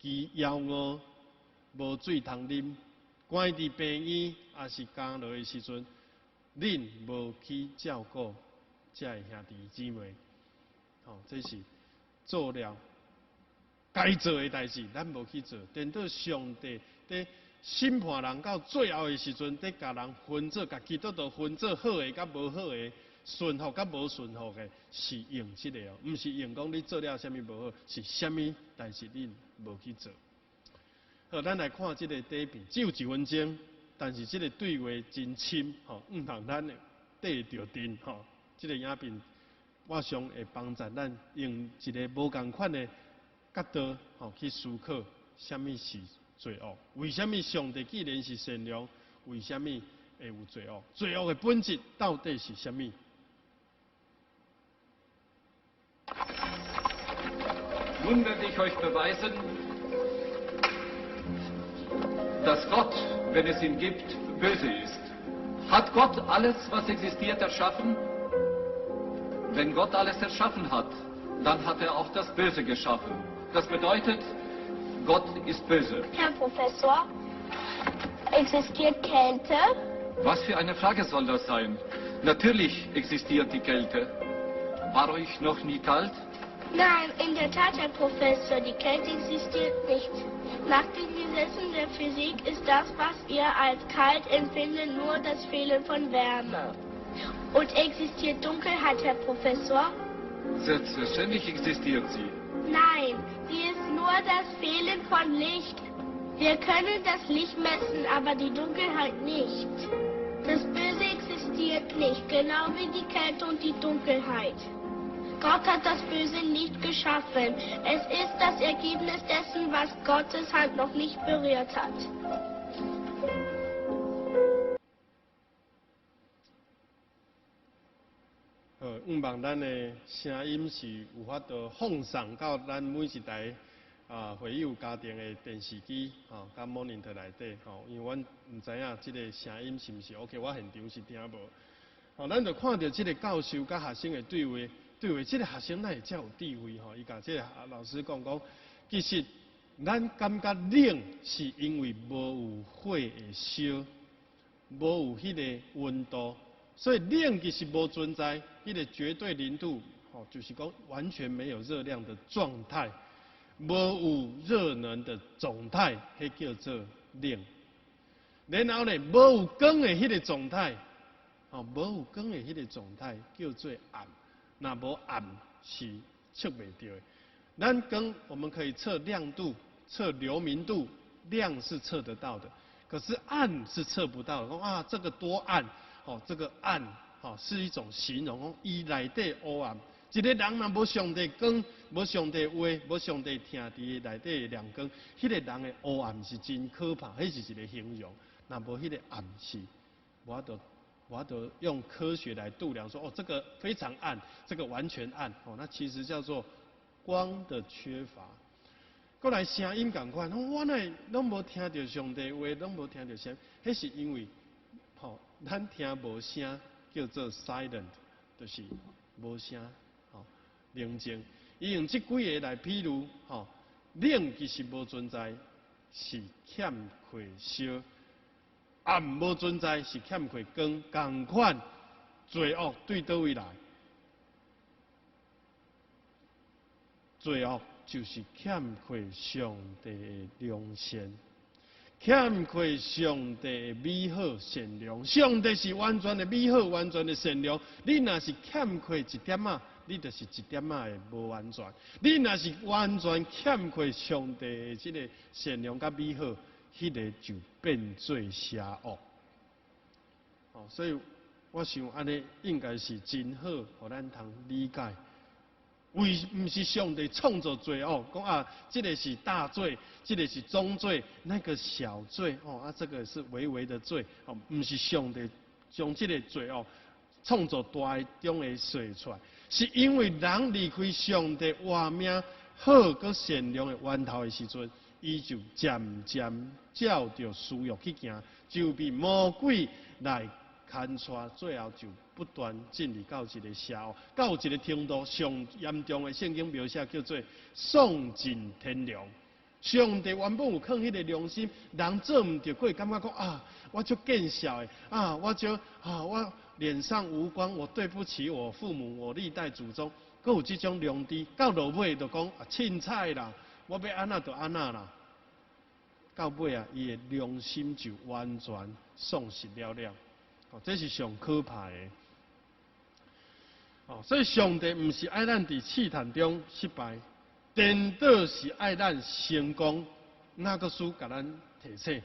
饥枵饿，无水通啉，关伫病院也是降落的时阵，恁无去照顾这的兄弟姊妹，这是做了该做的代志，咱无去做。等到上帝在审判人到最后的时阵，在甲人分做，甲基督徒分做好的甲无好的，顺服甲无顺服的，是用这个哦，毋是用讲你做了啥物无好，是啥物代志恁无去做。好，咱来看这个底片，只有1分钟，但是这个对话真深，毋通咱缀着阵，这个影片我想会帮助咱用一个无共款的角度，去思考什么是罪恶，为什么上帝既然是善良，为什么会有罪恶？罪恶的本质到底是什么？ Nun werde ich euch beweisen, dass Gott, wenn es ihn gibt, böse ist. Hat Gott alles, was existiert, erschaffen? Wenn Gott alles erschaffen hat, dann hat er auch das Böse geschaffen. Das bedeutet, Gott ist böse. Herr Professor, existiert Kälte? Was für eine Frage soll das sein? Natürlich existiert die Kälte. War euch noch nie kalt? Nein, in der Tat, Herr Professor, die Kälte existiert nicht. Nach den Gesetzen der Physik ist das, was wir als kalt empfinden, nur das Fehlen von Wärme. Und existiert Dunkelheit, Herr Professor? Selbstverständlich existiert sie. Nein, sie ist nur das Fehlen von Licht. Wir können das Licht messen, aber die Dunkelheit nicht. Das Böse existiert nicht, genau wie die Kälte und die Dunkelheit. Gott hat das Böse nicht geschaffen. Es ist das Ergebnis dessen, was Gottes Hand noch nicht berührt hat. 好，望咱的声音是有法度放送到咱每一台会友家庭的电视机甲 monitor 内底因为阮毋知影即个声音是毋是 OK， 我现场是听无。咱就看到即个教授甲学生的对话，即个学生哪会遮有智慧伊甲即个老师讲，其实咱感觉冷是因为无有火会烧，无有迄个温度。所以冷其实无存在，迄个绝对零度，就是讲完全没有热量的状态，无有热能的状态，迄叫做冷。然后呢，无有光的迄个状态，无有光的迄个状态叫做暗。那无暗是测袂到的。咱光我们可以测亮度、测流明度，亮是测得到的，可是暗是测不到的。这个多暗。这个暗，是一种形容，伊内底黑暗。一个人若无上帝光，无上帝话，无上帝听伫内底亮光，迄个人的黑暗是真可怕，迄是一个形容。若无迄个暗是，我都用科学来度量说，这个非常暗，这个完全暗，那其实叫做光的缺乏。过来声音同款，我乃拢无听到上帝话，拢无听到声，迄是因为。咱听无声叫做 silent， 就是无声，宁静。伊用即几个来比喻，冷其实无存在，是欠缺烧；暗无存在，是欠缺光。同款，罪恶对倒位来？罪恶就是欠缺上帝的良善。欠缺上帝的美好善良，上帝是完全的美好、完全的善良。你若是欠缺一点你就是一点的无完全。你若是完全欠缺上帝的这个善良甲美好，迄个就变做邪恶。所以我想安尼应该是真好，互咱通理解。为毋是上帝创造罪恶，讲这个是大罪，这个是中罪，那个小罪这个是微微的罪毋是上帝将这个罪恶创造大中的说出来，是因为人离开上帝活命好佮善良的源头的时阵，伊就渐渐照着私欲去行，就被魔鬼来牵扯，最后就不断进入到一个邪恶，到一个程度上严重的圣经描写叫做丧尽天良。上帝原本有放迄个良心，人做唔到，会感觉讲我就见笑的我脸上无光，我对不起我父母，我历代祖宗，佮有这种良知，到落尾就讲凊彩啦，我要安那就安那啦。到尾伊的良心就完全丧失了。这是上可怕的。所以上帝毋是爱咱伫试探中失败，颠倒是爱咱成功。那个书甲咱提醒，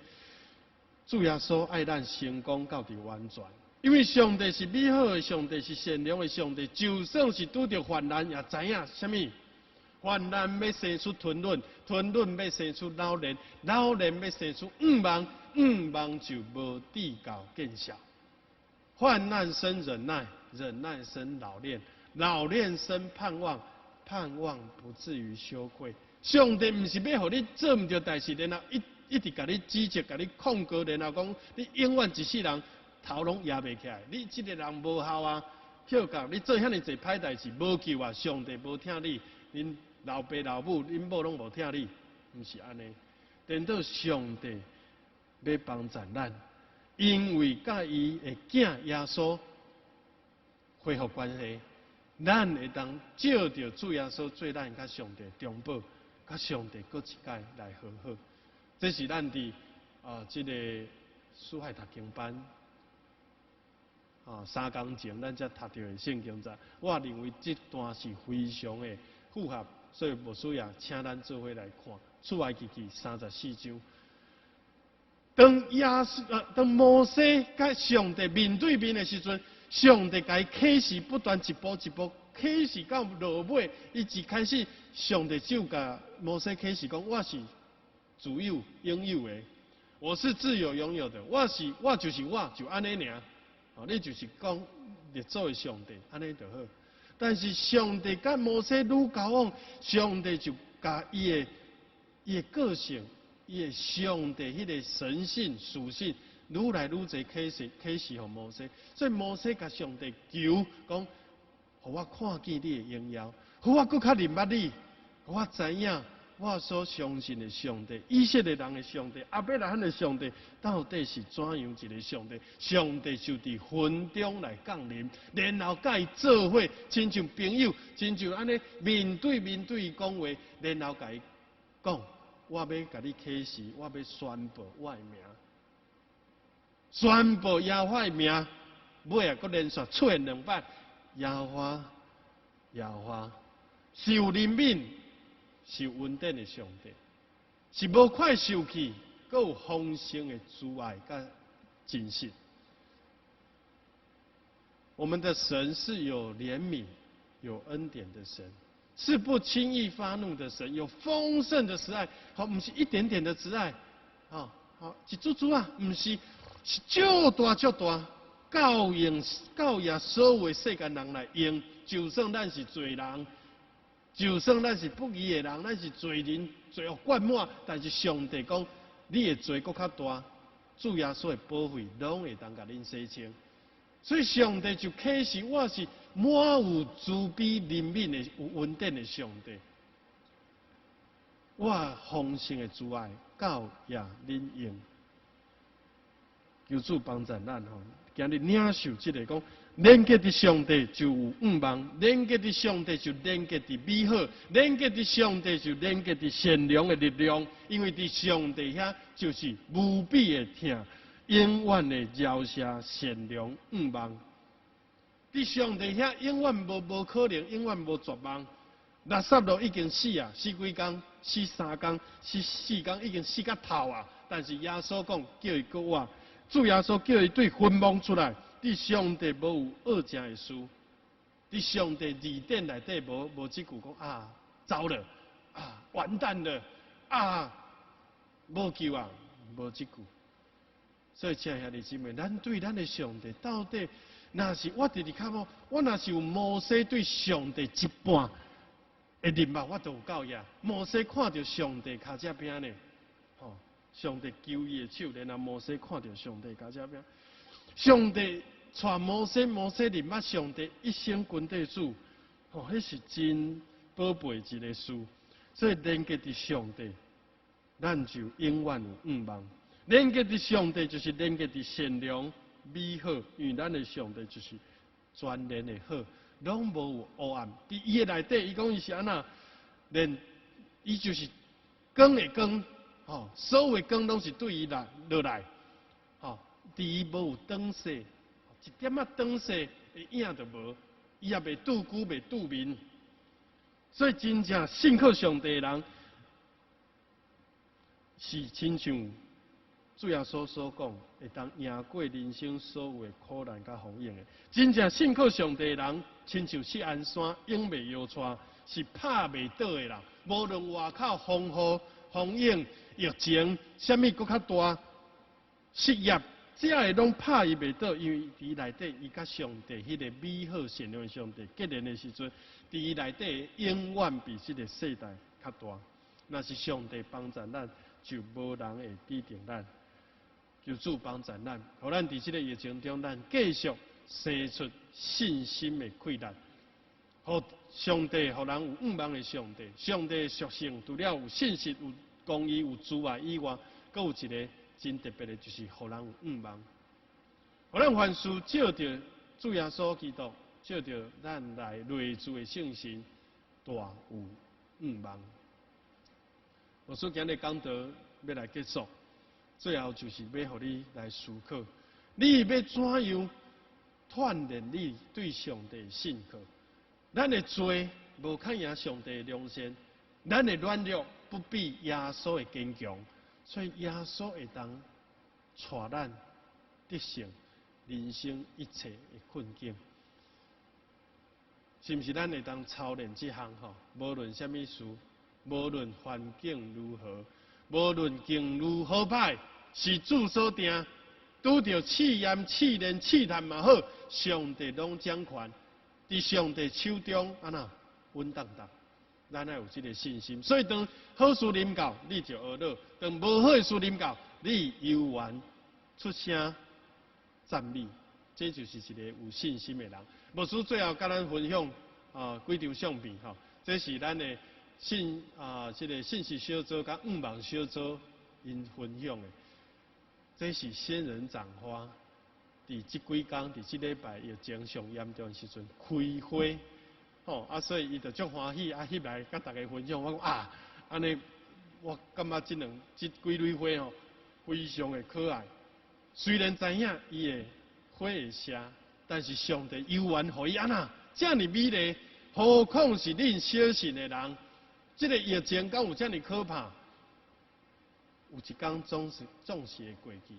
主耶稣爱咱成功到底完全。因为上帝是美好的，上帝是善良的上帝，就算是拄着患难，也知影什么？患难要生出吞忍，吞忍要生出老练，老练要生出望，望就无地高见效。患难生忍耐，忍耐生老练，老练生盼望，盼望不至于羞愧。上帝毋是要互你做唔到代志，然后一直甲你指责、甲你控告，然后讲你永远一世人头拢压袂起来。你这个人无效啊，跳讲你做遐尼侪歹代志，无救啊！上帝无听你，恁老爸老母、恁某拢无听你，毋是安尼。颠倒上帝要帮助咱。因为甲伊的囝耶稣恢复关系，咱会当照着主耶稣做咱甲上帝中保，甲上帝搁一届来和好。这是咱伫这个书海读经班3天前咱才读到的圣经章。我认为这段是非常的符合，所以无需要请咱做伙来看出埃及记34章。当摩西甲上帝面对面的时阵，上帝甲伊启示不断一步一步启示到落尾，伊一开始上帝就甲摩西启示讲：我是自有拥有的，我是自由拥有的，我就是我，就安尼尔。你就是讲列祖的上帝，安尼就好。但是上帝甲摩西愈交往，上帝就甲伊的个性、伊的上帝迄个神性属性，愈来愈侪启示互摩西。所以摩西甲上帝求讲，互我看见你的荣耀，互我搁较认捌你，互我知影。我所相信的上帝，以色列人的上帝，亚伯拉罕的上帝，到底是怎样一个上帝？上帝就伫云中来降临，然后甲伊做伙，亲像朋友，亲像安尼面对面对讲话，然后甲伊讲：我要甲你启示，我要宣布我的名，宣布耶和华的名。尾啊，搁连续出现2摆，耶和华，耶和华，是有怜悯。是有恩典的上帝，是无快受气，阁有丰盛的慈爱甲真实。我们的神是有怜悯、有恩典的神，是不轻易发怒的神，有丰盛的慈爱。好，不是一点点的慈爱，好，一珠珠啊，不是，是足大足大，教育所有的世间人来用，就算咱是罪人。就算咱是不义的人，咱是罪人，罪恶灌满，但是上帝讲，你的罪搁较大，主耶稣的保惠，拢会当甲恁洗清。所以上帝就启示我是满有慈悲怜悯的、有恩典的上帝。我丰盛的慈爱，教也恁用。求主帮助咱吼，今日领受这个讲。连接的上帝就有愿望，连接的上帝就连接的美好，连接的上帝就连接的善良的力量。因为伫上帝遐就是无比的疼，永远的饶恕善良愿望。伫上帝遐永远无可能，永远无绝望。垃圾路已经死啊，死几工，死3工，死4工，已经死到透啊。但是耶稣讲叫伊搁活，主耶稣叫伊对坟墓出来。伫上帝无有恶正的事，伫上帝字典内底无即句讲啊，糟了啊，完蛋了啊，无救啊，无即句。所以，亲爱的兄弟姊妹，咱对咱的上帝到底，若是我直直看无，我若是有摩西对上帝一半的认识，我就有够呀。摩西看到上帝脚趾边呢，吼，上帝救伊的手，然后摩西看到上帝脚趾边。上帝带摩西认捌上帝一生军队主，哦，迄是真宝贝一个事。所以连接伫上帝，咱就永远有愿望。连接伫上帝就是连接伫善良美好，因为咱的上帝就是全然的好，拢无有黑暗。伫伊的内底，伊讲伊是安那，连伊就是光的光，吼，所有的光拢是对伊来落来，吼。伫伊无有灯色，一点仔灯色的影都无，伊也袂拄久袂拄面，所以真正信靠上帝的人，是亲像主耶稣所讲，会当赢过人生所有的苦难甲风险的。真正信靠上帝的人，亲像锡安山永袂摇晃，是拍袂倒的人。无论外口风雨、风影、疫情，啥物搁较大，失业。只要会拢拍伊袂倒，因为伫内底伊甲上帝迄个美好善良的上帝结连的时阵，伫伊内底永远比这个世代较大。若是上帝帮助咱，就无人会抵定咱。求主帮助咱，互咱伫这个疫情中，咱继续生出信心的溃烂。互上帝，互人有愿望的上帝，上帝的属性除了有信实、有公义、有慈爱以外，阁有一个。真特别的，就是互人有愿望，互咱凡事照着主耶稣基督，照着咱来内住的圣神，大有愿望。我所今日讲道要来结束，最后就是要互你来思考，你要怎样锻炼你对上帝的信靠？咱的罪无看赢上帝的良善，咱的软弱不比耶稣的坚强。所以耶稣会当带咱得胜人生一切的困境，是毋是？咱会当操练这项吼？无论什么事，无论环境如何，无论境如何歹，是主所定。拄着试验、试炼、试探嘛好，上帝拢掌权。伫上帝手中安那稳当当，咱要有这个信心。所以当好事临到，你就学乐；当无好事临到，你犹原出声赞美。这就是一个有信心的人。牧师最后甲咱分享几张相片吼，这是咱的这个信息小组甲5网小组因分享的。这是仙人掌花，伫这几天，伫这礼拜疫情上严重的时阵开花，所以伊就足欢喜，翕来甲大家分享。我讲安尼，我感觉这几蕊花非常的可爱。虽然知影伊的花会谢，但是上帝犹原予伊安那这么美丽，何况是恁小信的人？这个疫情敢有这么可怕？有一天总是会过去，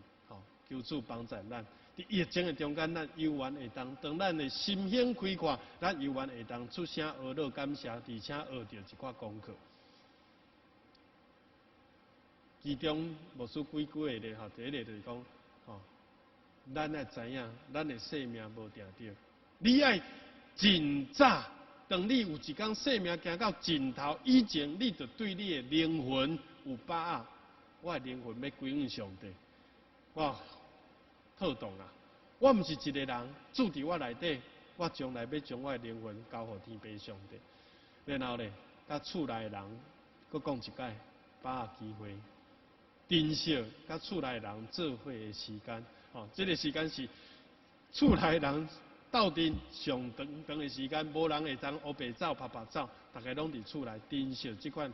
求主帮助咱。伫疫情的中间，咱犹原会当咱的心胸开阔，咱犹原会当出声学乐感谢，而且学到一寡功课。其中无数几个咧，第一个就是讲，咱要知影，咱的性命无定着，你爱尽早。当你有一天性命行到尽头以前，你就对你的灵魂有把握。我的灵魂要归向上帝，我透动啊！我毋是一个人住伫我内底，我将来要将我的灵魂交予天父上帝。然后咧，甲厝内的人，佮讲一解，把握机会，珍惜甲厝内的人做伙的时间。这个时间是厝内的人斗阵上长的时间，无人会当黑白走、拍拍走，大家拢伫厝内珍惜这款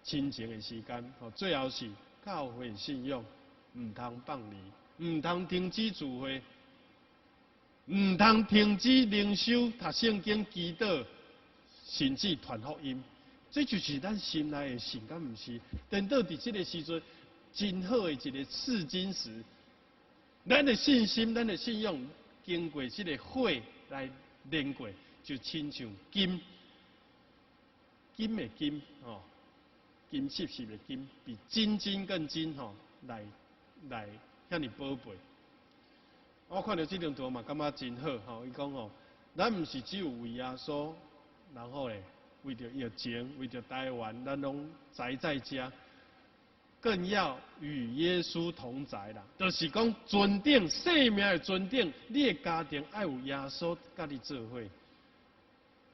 亲情的时间。最后是教会信仰，唔通放离，唔通停止聚会，唔通停止灵修、读圣经、祈祷，甚至传福音。这就是咱心内的信，敢毋是？等到伫这个时阵，真好的一个试金石。咱的信心、咱的信仰，经过这个火来炼过，就亲像金的金金湿湿的金，比金更金来遐尼宝贝。我看到这张图嘛，感觉真好伊讲咱毋是只有为耶稣，然后咧为着疫情，为着台湾，咱拢宅在家。更要与耶稣同在啦，就是讲尊顶生命的尊顶，你的家庭要有耶稣甲你做伙，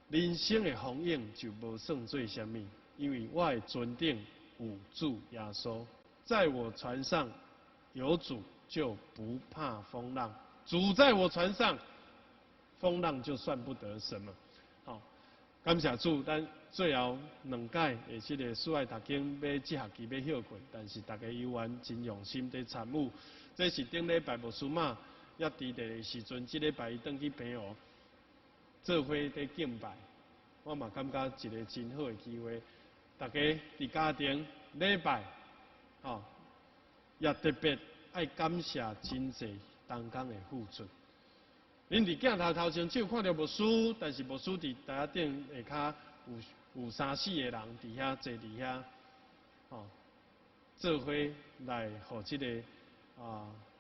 人生的风景就无算做什么，因为我的尊顶有主耶稣，在我船上有主，就不怕风浪。主在我船上，风浪就算不得什么。感谢主，咱最后2届的这个四爱读经要这学期要休过，但是大家犹原真用心在参与。这是顶礼拜牧师妈也伫的时阵，这礼拜伊转去平湖做伙在敬拜，我嘛感觉一个真好的机会。大家伫家庭礼拜，也特别爱感谢真济同工的付出。恁伫镜头前只有看到牧师，但是牧师伫台下顶下骹有3、4个人伫遐坐伫遐，做伙来互这个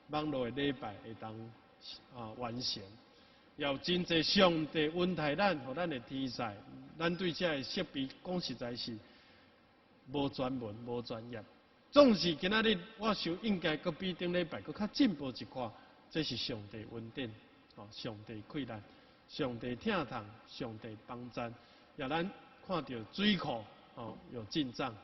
网络的礼拜会当完成。要真济上帝恩待咱，互咱的天才，咱对这个设备讲实在是无专门、无专业。总是今仔日我想应该搁比顶礼拜搁较进步一寡，这是上帝恩典。上帝馈咱，上帝疼痛，上帝帮咱，也咱看到水库有进账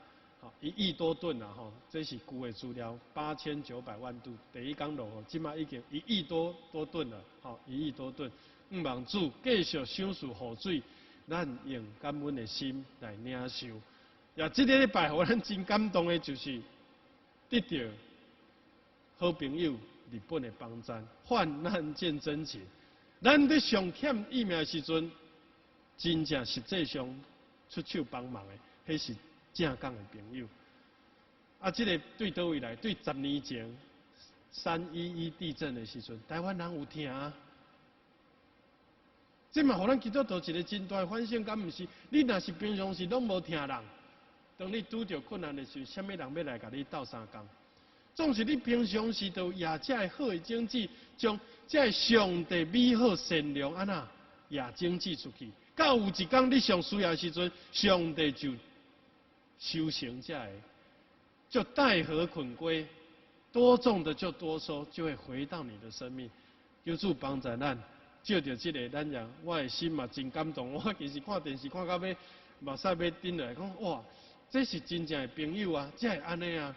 ，1亿多吨啦这是旧的资料，8900万吨，第一天落即马已经1亿多吨了，1亿多吨。望主继续赏赐雨水，咱用感恩的心来领受。也这个礼拜，互咱真感动的就是得到好朋友。日本的帮咱，患难见真情。咱伫上欠疫苗的时阵，真正实际上出手帮忙的，迄是正港的朋友。这个对倒位来？对10年前311地震的时阵，台湾人有听啊。这嘛，互咱基督徒一个真大的反省，敢毋是？你若是平常时拢无听人，当你拄着困难的时候，什么人要来甲你斗相共？总是你平常时都亚这好的种子，将这上帝美好善良安那也经济出去。到有一天你上需要的时阵，上帝就修行者的，就带河捆龟，多种的就多收，就会回到你的生命。求主帮助咱，借着这个咱人，我的心嘛真感动。我其实看电视看到要目屎要顶来，讲哇，这是真正的朋友啊，才会安尼啊！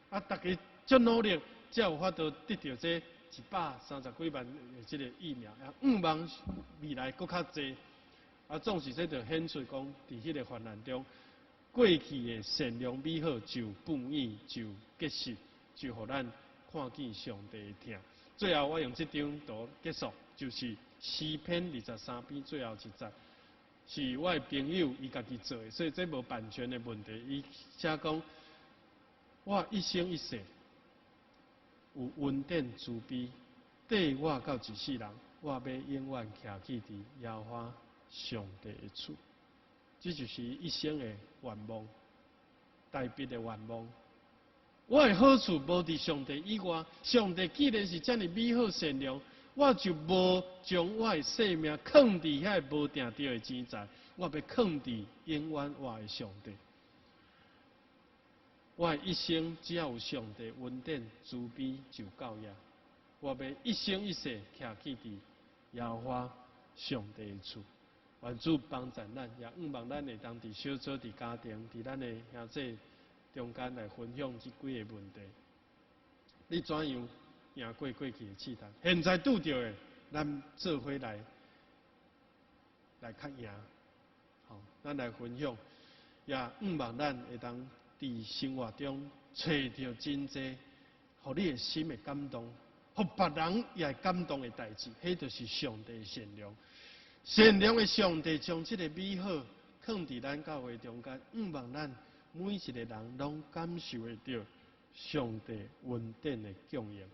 啊，大家足努力，才有法度得到这130几万的这个疫苗，也望未来搁较济。啊，总是这就显出讲，伫迄个患难中，过去的善良美好就不易就结束，就互咱看见上帝的疼。最后，我用这张图结束，就是诗篇23篇最后一节，是我的朋友伊家己做的，所以这无版权的问题。伊写讲，我一生一世有恩典慈悲，缀我到一世人，我要永远徛起伫耶和华上帝的厝。这就是一生的愿望，代笔的愿望。我的好处无伫上帝以外，上帝既然是这么美好善良，我就无将我的性命放伫遐无定着的钱财，我要放伫永远我的上帝。我的一生只要有上帝恩典慈悲就够呀！我要一生一世徛起伫耶和华上帝的厝。愿主帮助咱，也望咱会当伫小组、伫家庭、伫咱的兄弟中间来分享这几个问题。你怎样赢过过去的试探？现在拄着的，咱做伙来较赢。好，咱来分享，也望咱会当伫生活中找到真济，互你的心的感动，互别人也会感动的代志，迄就是上帝的善良。善良的上帝将这个美好放伫咱教会中间，望咱每一个人拢感受会到上帝恩典的供应。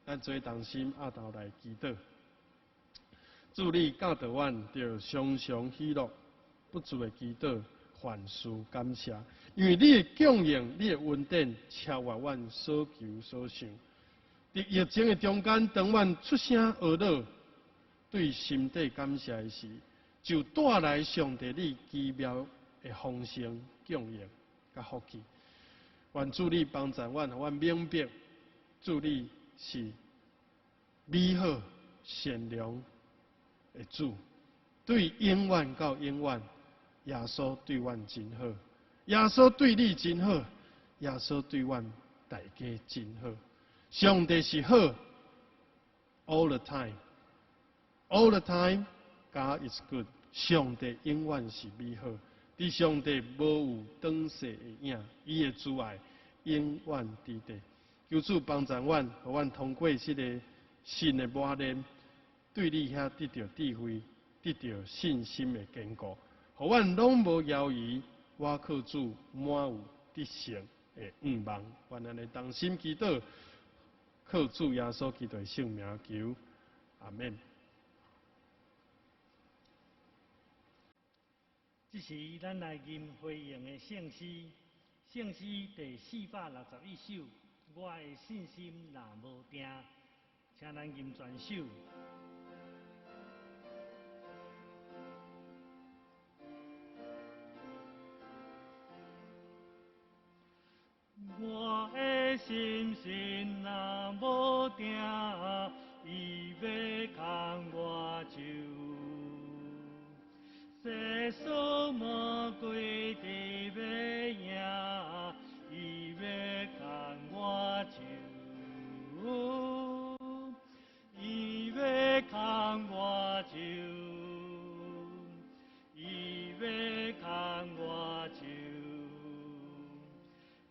咱做同心压头来祈祷，祝你教导阮着常常喜乐，不住的祈祷，凡事感谢，因为你的供应、你的恩典超越阮所求所想。伫疫情的中间，当阮出声学乐，对心底感谢的时，就带来上帝你奇妙的丰盛供应甲福气。愿主你帮助阮，互阮明白，主你是美好善良的主，对永远到永远，耶稣对阮真好，耶稣对你真好，耶稣对阮大家真好。上帝是好 ，all the time。All the time, God is good. 上帝永远是美好，伫上帝无有短逝的影，伊的慈爱永远伫地。求主帮助阮，互阮通过这个新的磨练，对你遐得到智慧，得到信心的坚固，互阮拢无犹豫。我靠主满有得胜的望。愿咱的同心祈祷，靠主耶稣基督的圣名求，阿免。这是咱来吟回应的圣诗，圣诗第461首。我的信心若无定，请咱吟全首。我的心若无定，伊要牵我手。世俗魔鬼地要赢，伊要牵我手，伊要牵我手，伊要牵我手，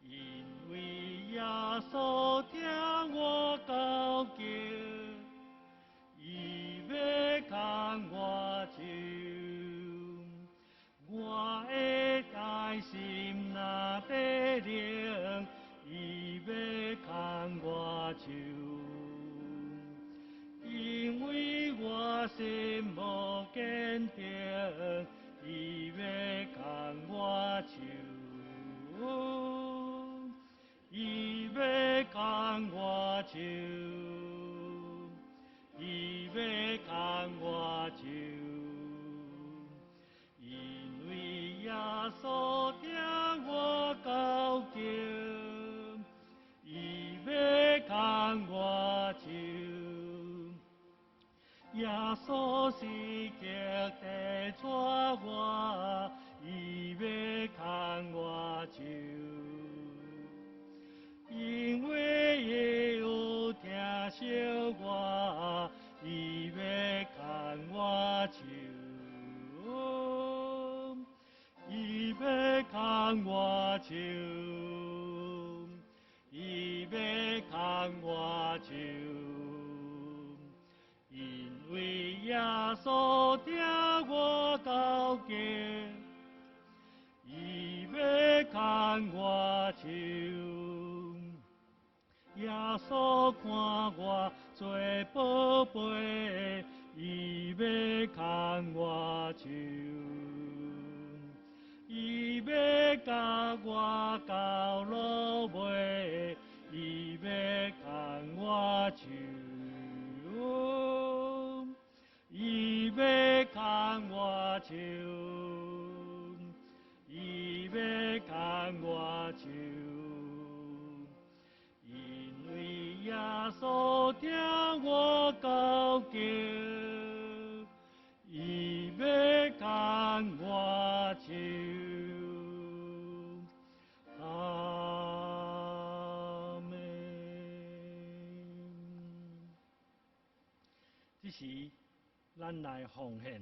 因为耶稣听我高叫，伊要牵我手。我的爱心若得灵，伊要牵我手，因为我心无坚定，伊要牵我手，伊要牵我手，伊要牵我手。是极地带我，伊要牵我手，因为伊有疼惜我，伊要牵我手，伊要牵我手，伊要牵我手。因为耶稣听我交叫，伊要牵我手。耶稣看我做宝贝，伊要牵我手。伊要甲我到路尾，伊要牵我手。伊要牵我手，伊要牵我手，因为耶稣听我交叫，伊要牵我手。阿门。这时，咱来奉献，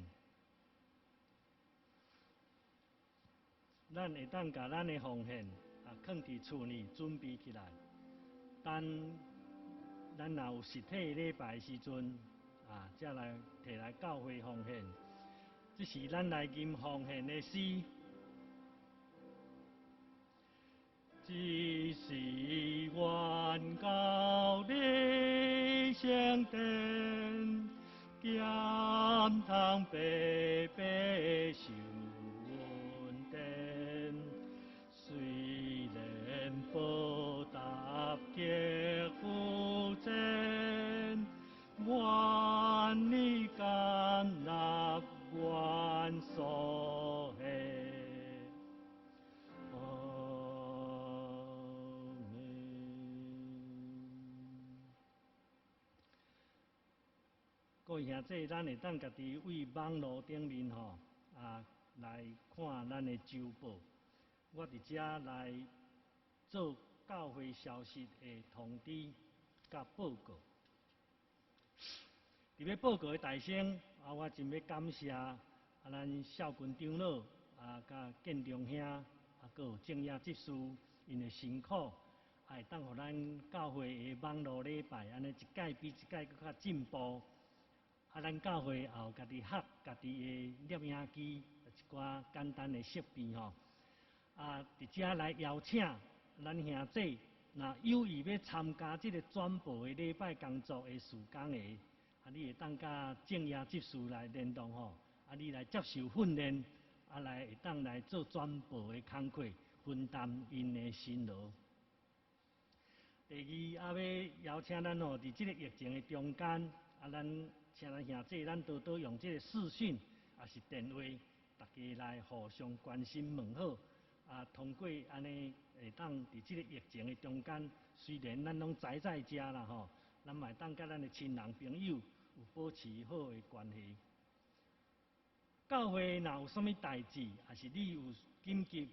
咱会当把咱的奉献放伫厝里准备起来。等咱若有实体礼拜的时阵，才来摕来教会奉献。这是咱来吟奉献的诗。只是愿到你圣殿，咸汤白白受恩典。虽然报答极富真，愿你甘纳愿所献。各位兄弟，咱会当家己为网络顶面来看咱的周报。我伫遮来做教会消息的通知甲报告。伫要报告的大声，我真要感谢咱孝群长老甲建中兄阁有正业执事因的辛苦，会当互咱教会的网络礼拜安尼一届比一届搁较进步。咱教会也有家己学家己的摄影机，一寡简单的设备伫遮来邀请咱兄弟，若有意要参加这个转播的礼拜工作的事工的，你会当甲正业执事来联络你来接受训练，来会当来做转播的工作，分担因的辛劳。第二，要邀请咱伫这个疫情的中间，咱请咱兄弟，咱多多用这个视讯，也是电话，大家来互相关心问好。通过安尼会当伫这个疫情的中间，虽然咱拢宅在家啦咱嘛会当甲咱的亲人朋友有保持好的关系。教会若有啥物代志，也是你有紧急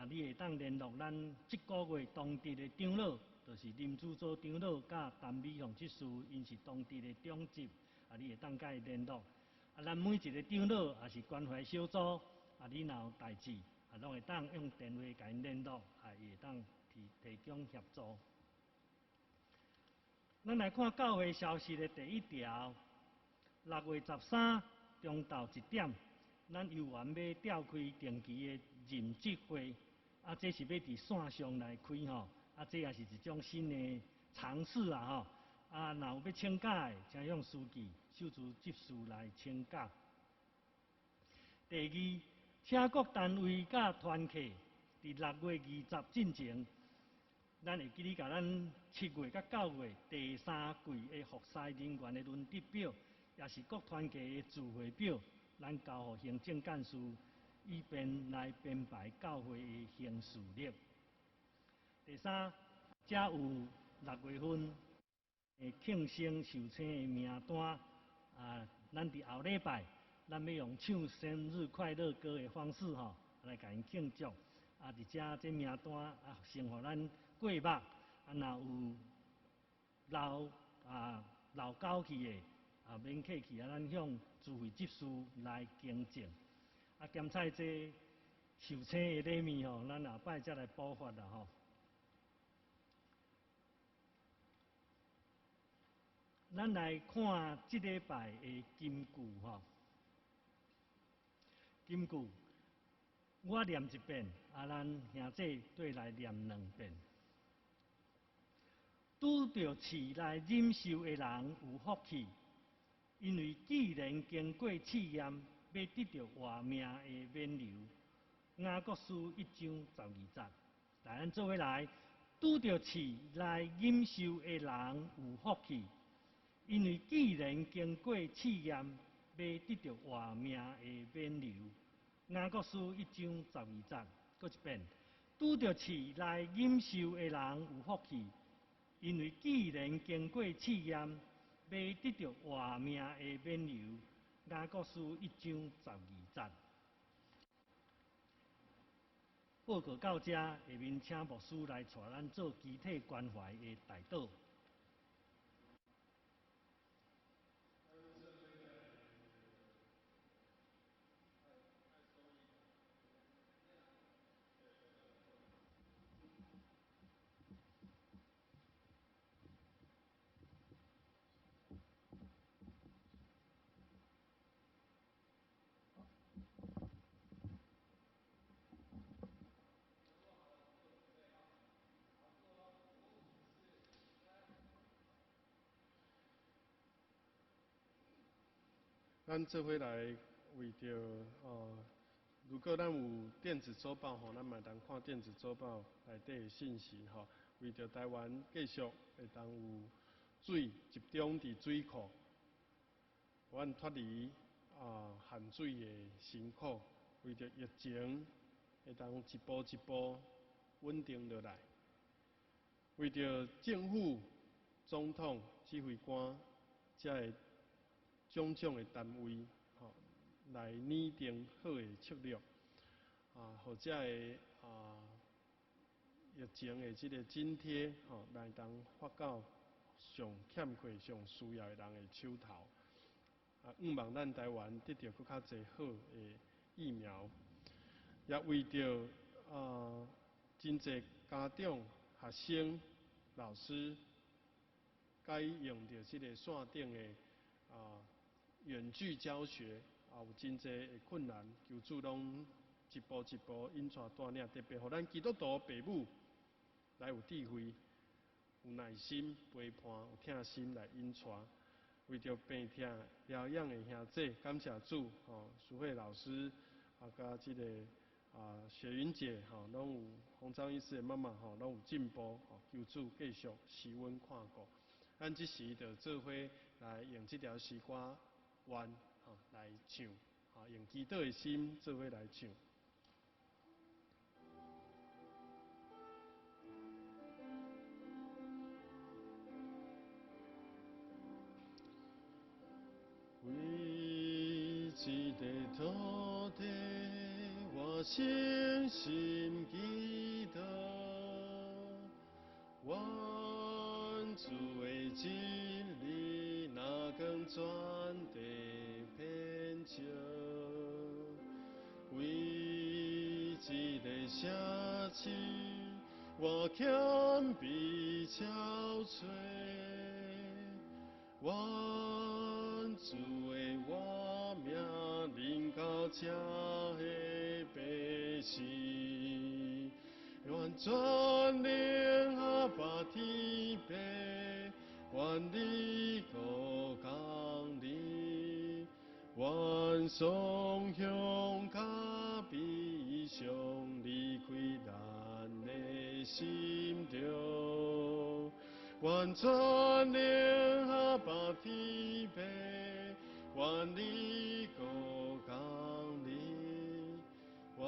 你会当联络咱这个月当地的长老，就是林主组长老甲陈美凤执事，因是当地的长执，你会当甲伊联络。咱每一个长老也是关怀小组，你若有代志，拢会当用电话甲因联络，伊会当提供协助。咱来看教会消息的第一条，6月13中昼1点，咱幼园要召开定期的任职会，这是要伫线上来开这也是一种新的尝试若有要请假的，请向书记、秀珠执事来请假。第二，请各单位甲团契伫6月20进前，咱会记咧甲咱7月甲9月第3季的服侍人员的轮值表，也是各团契的聚会表，咱交予行政干事，以便来编排教会的行事历。第三，则有6月份庆生受请的名单咱伫后礼拜，咱要用唱生日快乐歌的方式来甲因庆祝。而且这名单先互咱过目，若有留交去的免客气咱向智慧执事来更正。兼菜这受请的礼物咱后摆再来补发啦咱来看这礼拜的金句金句我念一遍，咱兄弟对来念2遍。拄着饲来忍受的人有福气，因为既然经过试验，要得到活命的免流。雅各书1章12节，咱做伙来。拄着饲来忍受的人有福气，因为既然经过试验，要得到活命的免流。雅各书1章12节，搁一遍。拄着饲来忍受的人有福气，因为既然经过试验，要得到活命的免流。雅各书1章12节。报告到这，下面请牧师来带咱做集体关怀的代祷。咱做伙来为着如果咱有电子周报咱嘛通看电子周报内底的信息为着台湾继续会当有水集中伫水库，阮脱离限水的辛苦，为着疫情会当一步一步稳定落来，为着政府、总统、指挥官才会种种的单位来拟定好的策略或者的疫情的这个津贴来当发到上欠缺、上需要的人的手头。希望咱台湾得到更较侪好的疫苗，也为着真侪家长、学生、老师该用到这个线顶的远距教学有真侪的困难，求主拢一步一步引带带领，特别互咱基督徒父母来有智慧、有耐心陪伴、有疼心来引带，为着病痛疗养的兄弟，感谢主苏慧老师甲这个雪云姐拢有洪昭医师的妈妈拢有进步求主继续施恩看顾。咱即时就做伙来用这条诗歌愿来唱用祈祷的心做伙来唱。为这个土地，我诚心祈祷。愿主的真理哪更传递遍照，为这个社区我谦卑憔悴，愿主的我命临到这的百姓。愿全能阿爸天父，愿你国降临，愿双向甲悲伤离开咱的心中，愿全能阿爸天父，愿你国降临，愿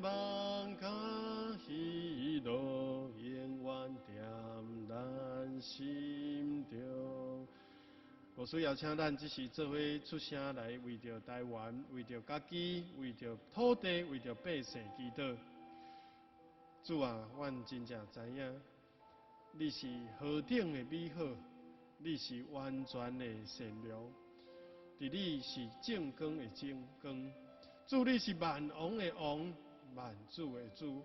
望甲喜乐永远踮咱心中。无需要请咱只是做伙出声来为着台湾、为着家己、为着土地、为着百姓祈祷。主啊，阮真正知影，你是何等的美好，你是完全的善良，伫你是正光的正光。主，你是万王的王，万主的主。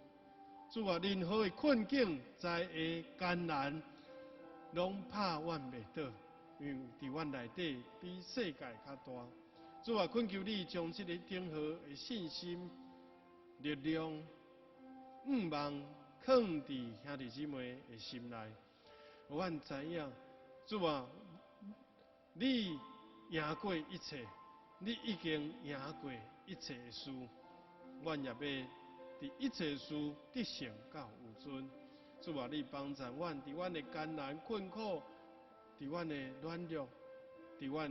主啊，任何的困境、灾厄、艰难，拢拍阮袂倒，因为伫阮内底比世界较大。主啊，恳求你将这个顶好的信心、力量、望放伫兄弟姊妹的心内。阮知影，主啊，你赢过一切，你已经赢过一切的事，阮也要伫一切事得胜到有尊。主啊，你帮助阮伫阮的艰难困苦，伫阮的软弱，伫阮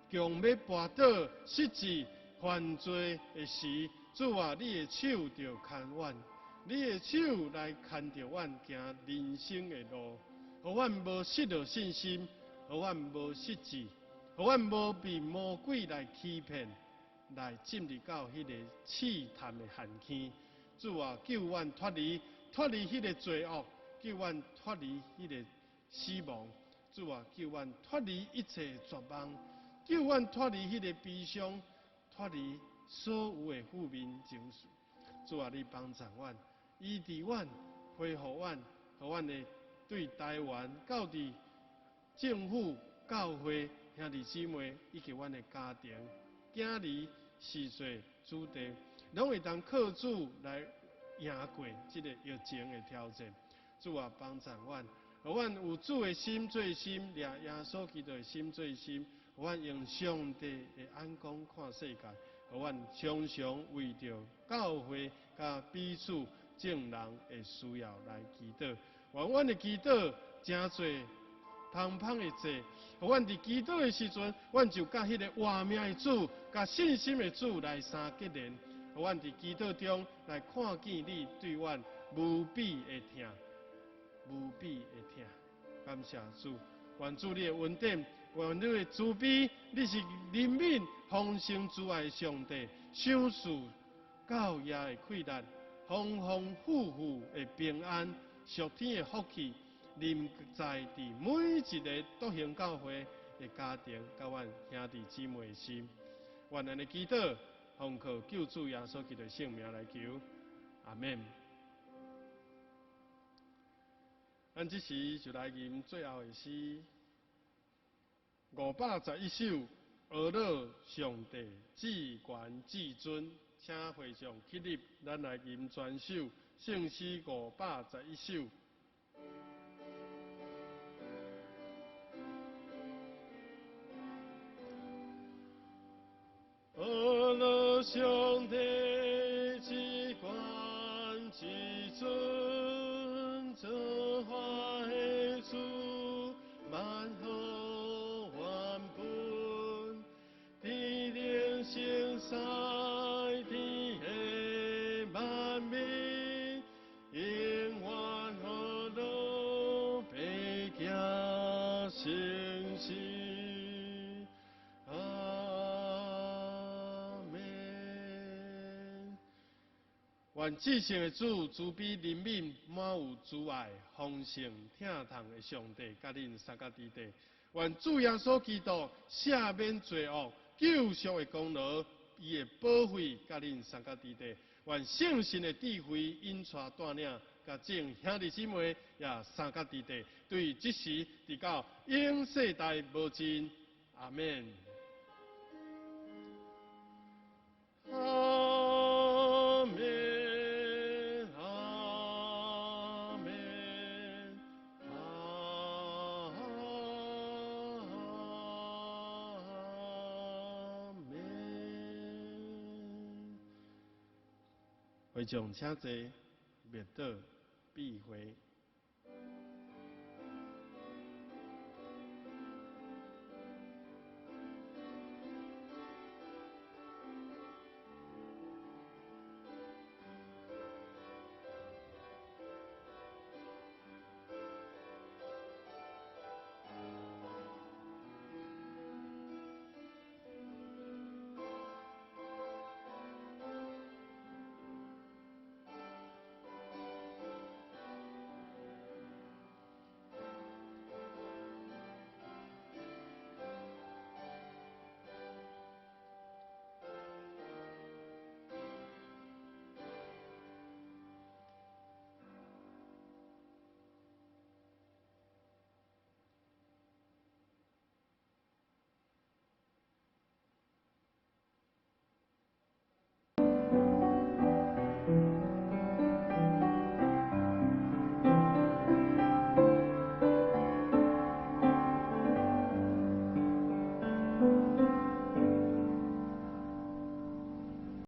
强要跋倒、失志、犯罪的时，主啊，你的手就牵阮，你的手来牵着阮行人生的路，互阮无失落信心，互阮无失志，互阮无被魔鬼来欺骗，来进入到迄个试探的陷阱。主啊，救阮脱离迄个罪恶，救阮脱离迄个死亡。主啊，救阮脱离一切绝望，救阮脱离迄个悲伤，脱离所有的负面情绪。主啊，你帮助阮，医治阮，恢复阮，互阮的对台湾到伫政府、教会、兄弟姊妹以及阮的家庭、囝儿、世岁、子弟，拢会当靠主来赢过这个疫情的挑战。主啊，帮助阮，互阮有主的心做心，掠耶稣基督的心做心，互阮用上帝的眼光看世界，互阮常常为着教会甲彼此正人的需要来祈祷。愿阮的祈祷真侪芳芳的济，互阮伫祈祷的时阵，阮就甲迄个活命的主、甲信心的主来相结连。互阮伫祈祷中来看见你对阮无比的疼，无比的疼。感谢主，愿主你的恩典，愿你的慈悲，你是怜悯、丰盛、慈爱的上帝，赏赐教业的快乐，丰丰富富的平安，属天的福气，临在伫每一个独行教会的家庭，甲阮兄弟姊妹的心。愿咱的祈祷，奉靠救主耶稣基督的圣名来求，阿门。咱这时就来吟最后的诗，511首，阿乐上帝至权至尊，请会上起立，咱来吟全首圣诗511首。阿乐上帝至权至尊，造化的主，万好万本，地灵生在天的万民，永远和乐，悲家诚实。阿门。愿至圣的主慈悲怜悯，满有慈爱、丰盛、疼痛的上帝，甲恁三甲弟弟。愿主耶稣基督赦免罪恶、救赎的功劳，伊的保惠，甲恁三甲弟弟。愿圣神的智慧引带带领，甲众兄弟姊妹也三甲弟弟，对即时直到永世代无尽。阿门。阿门，阿门，阿门。会众请坐，灭倒闭会。